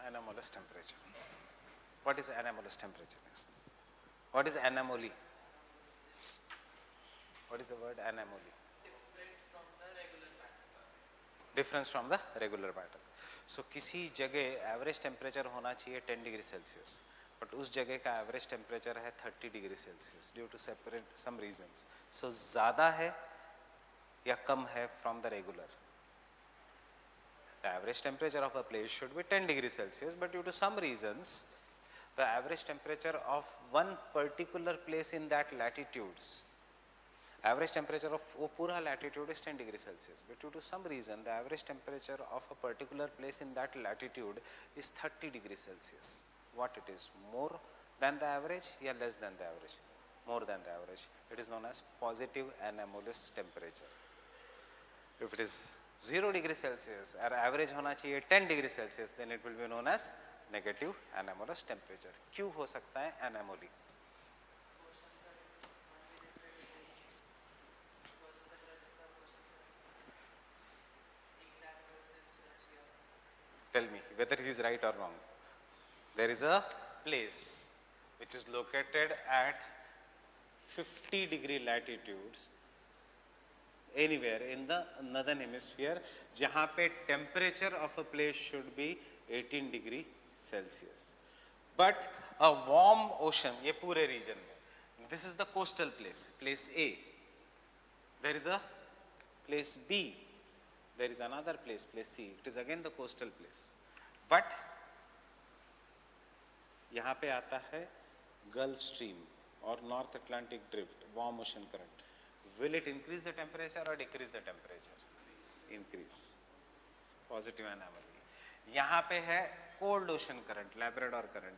Anomalous temperature. What is anomalous temperature? What is anomaly? What is the word anomaly? Difference from the regular pattern. So किसी जगह average temperature होना चाहिए 10 degree Celsius, but उस जगह का average temperature है 30 degree Celsius due to separate some reasons. So ज़्यादा है या कम है from the regular? The average temperature of a place should be 10 degrees Celsius, but due to some reasons, the average temperature of one particular place in that latitudes, average temperature of वो पूरा latitude is 10 degrees Celsius, but due to some reason, the average temperature of a particular place in that latitude is 30 degrees Celsius. What it is? More than the average या less than the average? More than the average. It is known as positive anomalous temperature. If it is 0 degree Celsius और average होना चाहिए 10 degree Celsius, then it will be known as negative anomalous temperature. क्यों हो सकता है anomaly? Tell me whether he is right or wrong. There is a place which is located at 50 degree latitudes anywhere in the northern hemisphere जहाँ पे temperature of a place should be 18 degree Celsius. But a warm ocean, ये पूरे region में, this is the coastal place, place A. There is a place B. There is another place, place C. It is again the coastal place. But यहाँ पे आता है Gulf Stream or North Atlantic Drift, warm ocean current. Will it increase the temperature or decrease the temperature? Increase. Positive anomaly. यहाँ पे है cold ocean current, Labrador current.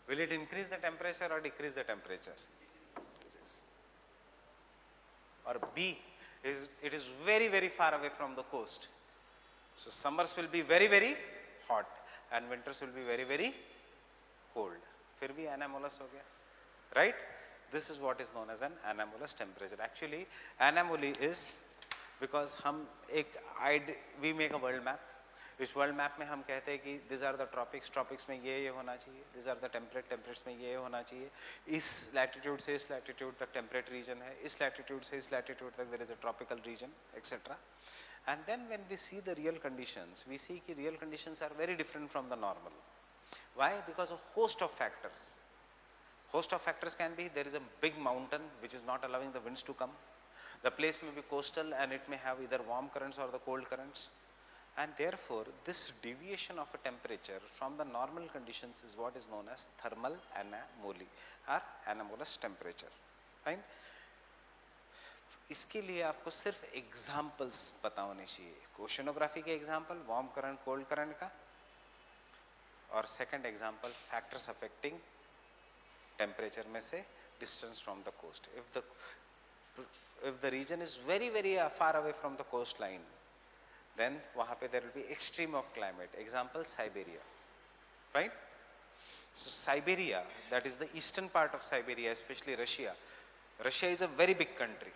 Will it increase the temperature or decrease the temperature? Or B, it is very very far away from the coast. So summers will be very very hot and winters will be very very cold. फिर भी anomalous हो गया, right? This is what is known as an anomalous temperature. Actually, anomaly is because we make a world map. इस world map में हम कहते हैं कि these are the tropics, tropics में ये होना चाहिए, these are the temperate में ये होना चाहिए, इस latitude से इस latitude तक temperate region है, इस latitude से इस latitude तक there is a tropical region, etc. And then when we see the real conditions, we see that real conditions are very different from the normal. Why? Because of host of factors. Host of factors can be, there is a big mountain which is not allowing the winds to come. The place may be coastal and it may have either warm currents or the cold currents. And therefore, this deviation of a temperature from the normal conditions is what is known as thermal anomaly or anomalous temperature. Fine? इसके लिए आपको सिर्फ examples पता होने चाहिए. Oceanography के example warm current cold current का, और second example factors affecting temperature में से distance from the coast. if the region is very far away from the coastline, then वहाँ पे there will be extreme of climate. Example, Siberia. Fine? So Siberia, that is the eastern part of Siberia, especially Russia. Russia is a very big country.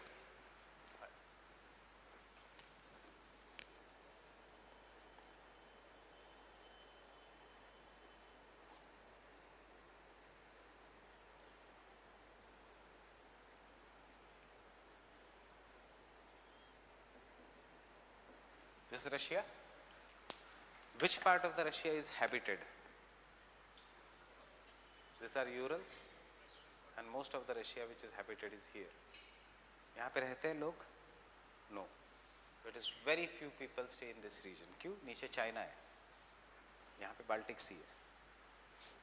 This is Russia. Which part of the Russia is habited? These are Urals, and most of the Russia which is habited is here. यहाँ पे रहते हैं लोग? No. It is very few people stay in this region. क्यों? नीचे China है, यहाँ पे बाल्टिक सी है,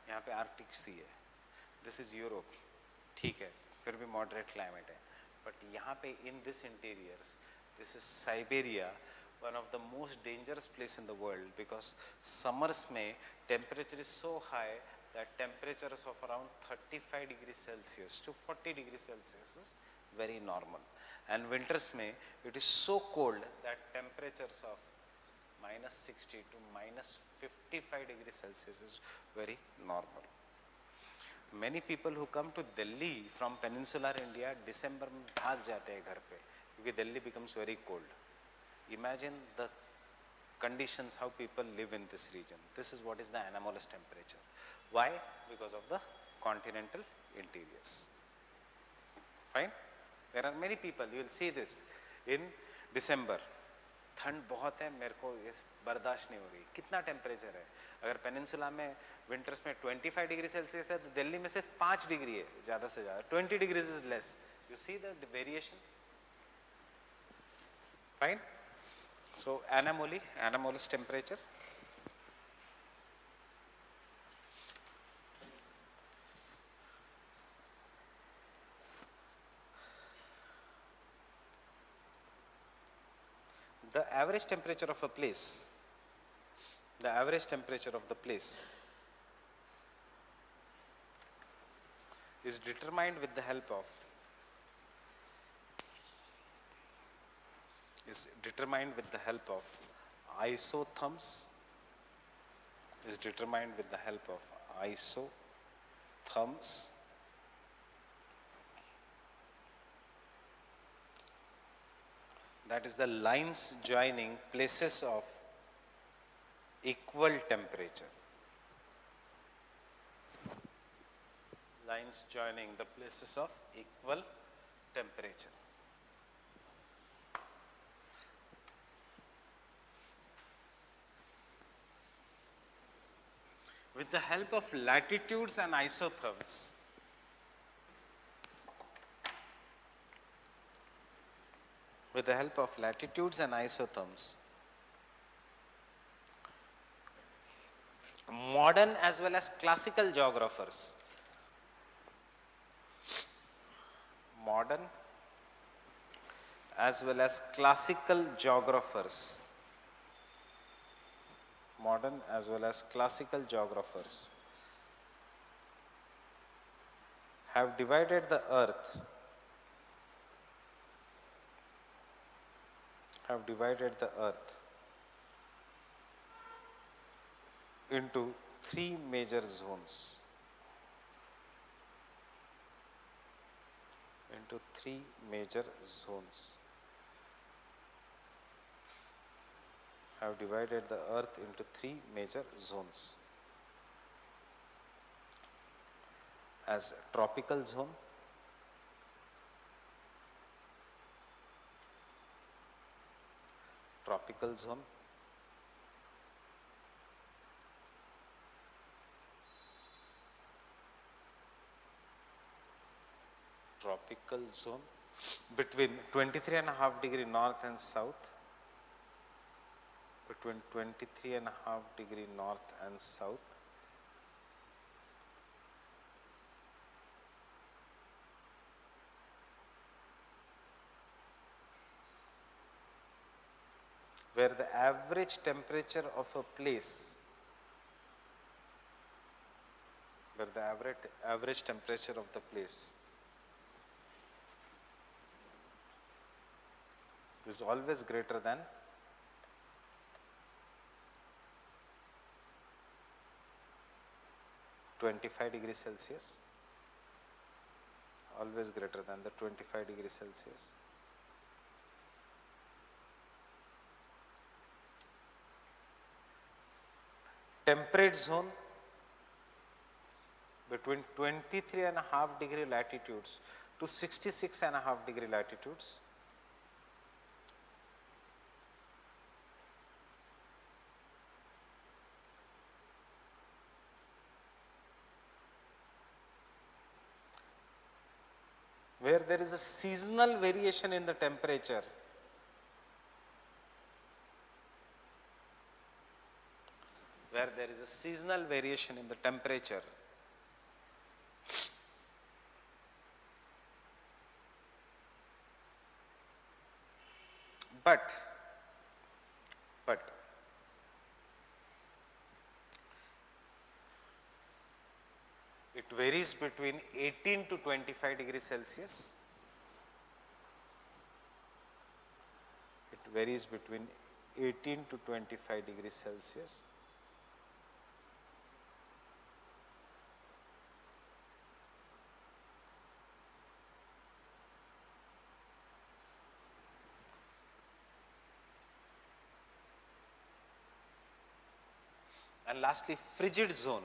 यहाँ पे आर्कटिक सी है. This is Europe. ठीक है, फिर भी moderate climate है. But यहाँ पे in this interiors, this is Siberia, one of the most dangerous place in the world, because summers में temperature is so high that temperatures of around 35 degrees Celsius to 40 degrees Celsius is very normal. And winters में it is so cold that temperatures of minus 60 to minus 55 degrees Celsius is very normal. Many people who come to Delhi from peninsular India, December में भाग जाते हैं घर पे, क्योंकि Delhi becomes very cold. Imagine the conditions how people live in this region. This is what is the anomalous temperature. Why? Because of the continental interiors. Fine? There are many people, you will see this in December. ठंड बहुत है, मेरे को ये बर्दाश्त नहीं हो रही. कितना टेम्परेचर है? अगर पेनिनसुला में विंटर्स में 25 डिग्री सेल्सियस है, तो दिल्ली में सिर्फ 5 डिग्री है ज़्यादा से ज़्यादा. 20 degrees is less. You see the variation. Fine. So anomaly, anomalous temperature. The average temperature of a place, the average temperature of the place is determined with the help of isotherms, is determined with the help of isotherms. That is the lines joining places of equal temperature. Lines joining the places of equal temperature. With the help of latitudes and isotherms, modern as well as classical geographers, have divided the earth into three major zones. Have divided the earth into three major zones. As tropical zone, tropical zone. Tropical zone between 23.5 degree north and south, between 23.5 degree north and south, where the average temperature of a place, where the average temperature of the place is always greater than 25 degrees Celsius, always greater than the 25 degrees Celsius. Temperate zone between 23.5 degree latitudes to 66.5 degree latitudes. Where there is a seasonal variation in the temperature. Where there is a seasonal variation in the temperature. But it varies between 18 to 25 degrees Celsius. It varies between 18 to 25 degrees Celsius. And lastly, frigid zone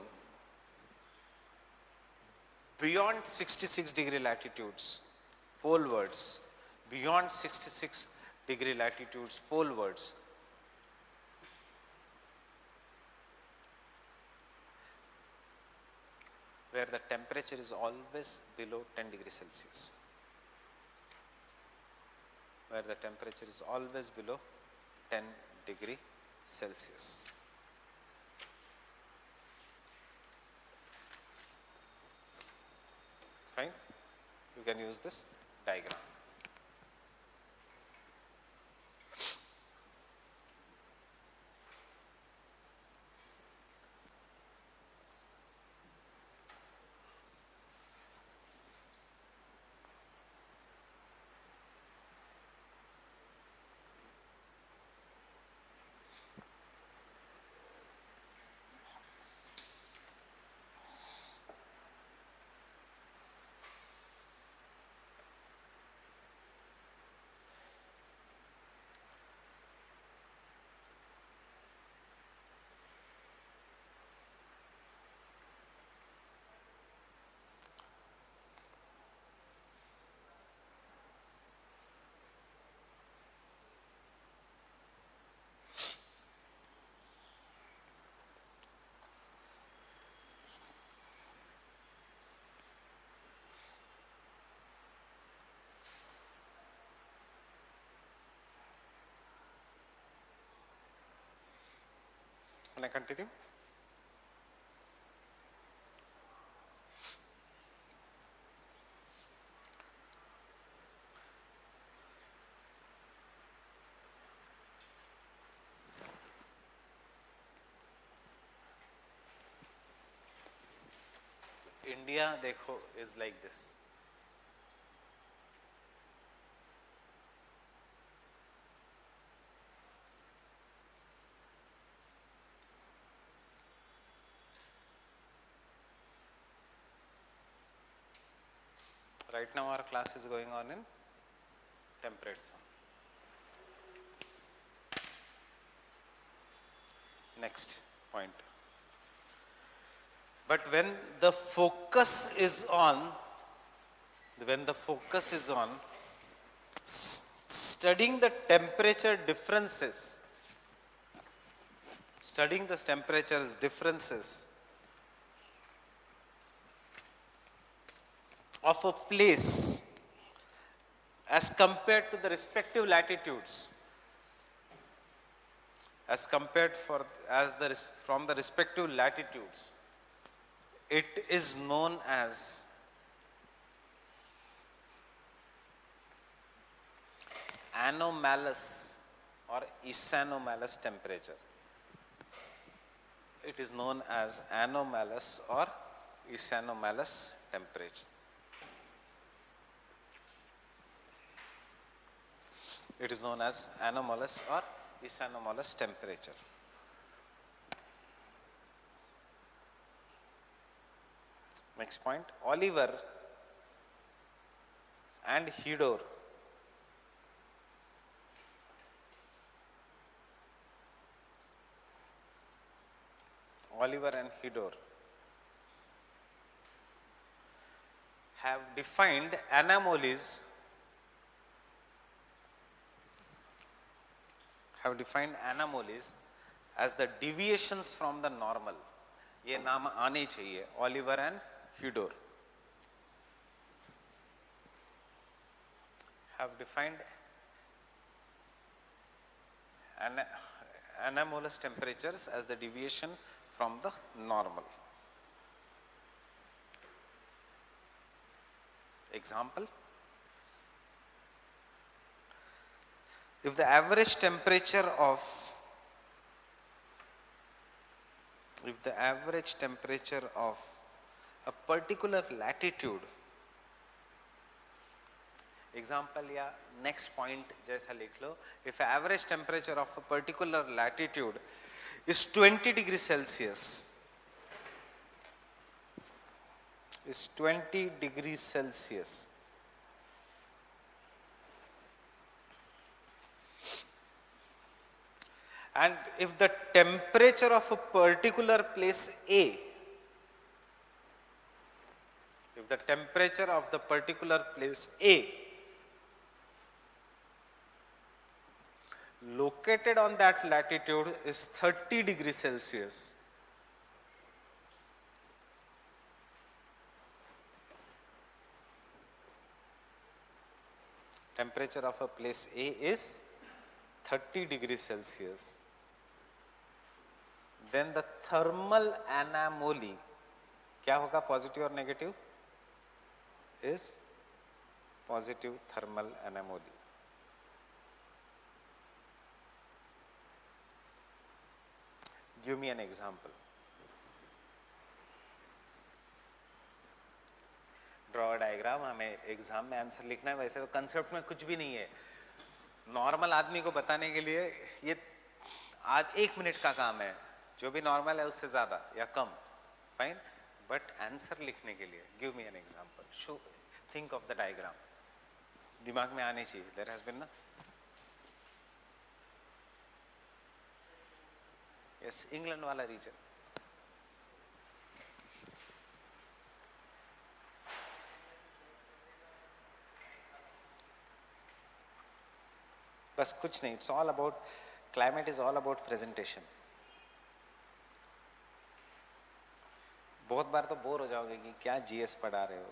beyond 66 degree latitudes polewards, beyond 66 degree latitudes polewards, where the temperature is always below 10 degrees Celsius. Where the temperature is always below 10 degree Celsius. Fine, you can use this diagram. Can I continue? So India dekho is like this. Right now our class is going on in temperate zone. Next point. But when the focus is on studying the temperature differences studying the temperatures differences of a place as compared to the respective latitudes, as compared from the respective latitudes, it is known as anomalous or isanomalous temperature. It is known as anomalous or isanomalous temperature. It is known as anomalous or isanomalous temperature. Next point, Oliver and Hedor have defined anomalies as the deviations from the normal. ये नाम आने चाहिए, Oliver and Hedor have defined anomalous temperatures as the deviation from the normal. Example, if the average temperature of a particular latitude, example या next point जैसा लिख लो, if average temperature of a particular latitude is 20 degrees Celsius, and if the temperature of a particular place A, located on that latitude is 30 degrees Celsius, temperature of a place A is 30 degrees Celsius, then the thermal anomaly, क्या होगा, positive और negative, is positive thermal anomaly. Give me an example. Draw diagram, हमें exam में answer लिखना है, वैसे तो concept में कुछ भी नहीं है, नॉर्मल आदमी को बताने के लिए ये आज 1 मिनट का काम है, जो भी नॉर्मल है उससे ज्यादा या कम, फाइन, बट आंसर लिखने के लिए give me an example, show, think of the diagram, दिमाग में आनी चाहिए. देयर हैज बीन ना, यस, इंग्लैंड वाला रीजन, बस कुछ नहीं, it's all about, climate is all about presentation. बहुत बार तो बोर हो जाओगे कि क्या जीएस पढ़ा रहे हो,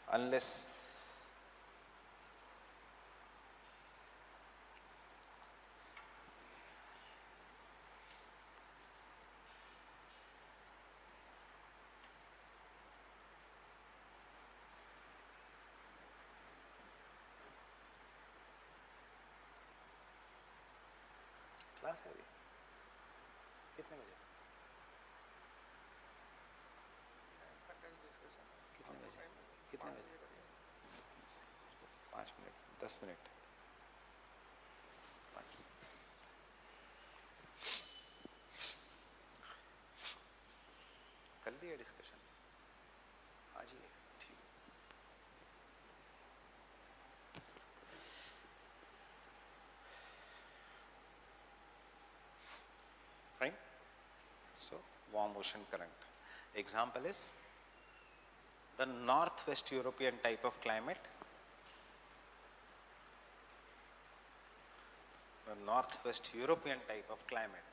अनलेस क्लास है अभी कितने बजे, कितने बजे 5 मिनट 10 मिनट, कल भी है डिस्कशन, आज ही है, ठीक. Fine. So, warm ocean current. Example is the northwest European type of climate. a northwest European type of climate.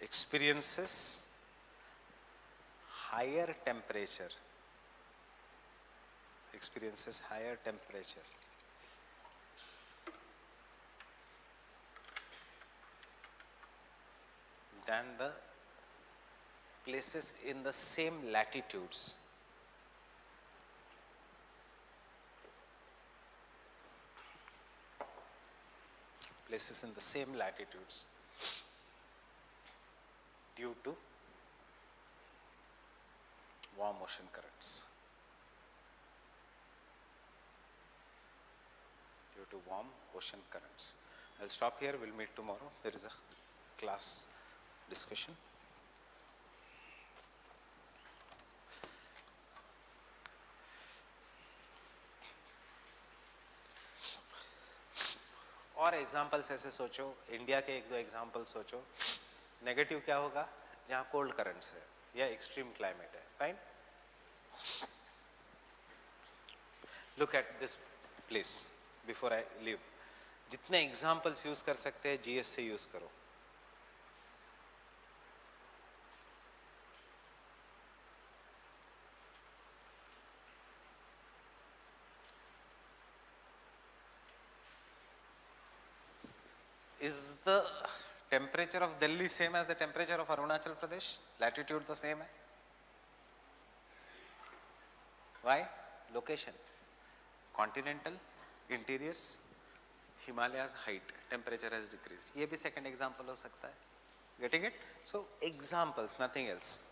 Experiences higher temperature, experiences higher temperature than the places in the same latitudes. Places in the same latitudes due to warm ocean currents. Due to warm ocean currents. I'll stop here, we'll meet tomorrow. There is a class discussion. और examples ऐसे सोचो, India के एक दो example सोचो. Negative क्या होगा? जहाँ कोल्ड करंट्स है या एक्सट्रीम क्लाइमेट है. Fine. Look at this place before I leave. जितने एग्जाम्पल्स यूज कर सकते हैं जीएस से यूज करो. Is the temperature of Delhi same as the temperature of Arunachal Pradesh? Latitude तो same है. Why? Location. Continental, interiors, Himalayas height, temperature has decreased. ये भी second example हो सकता है. Getting it? So examples, nothing else.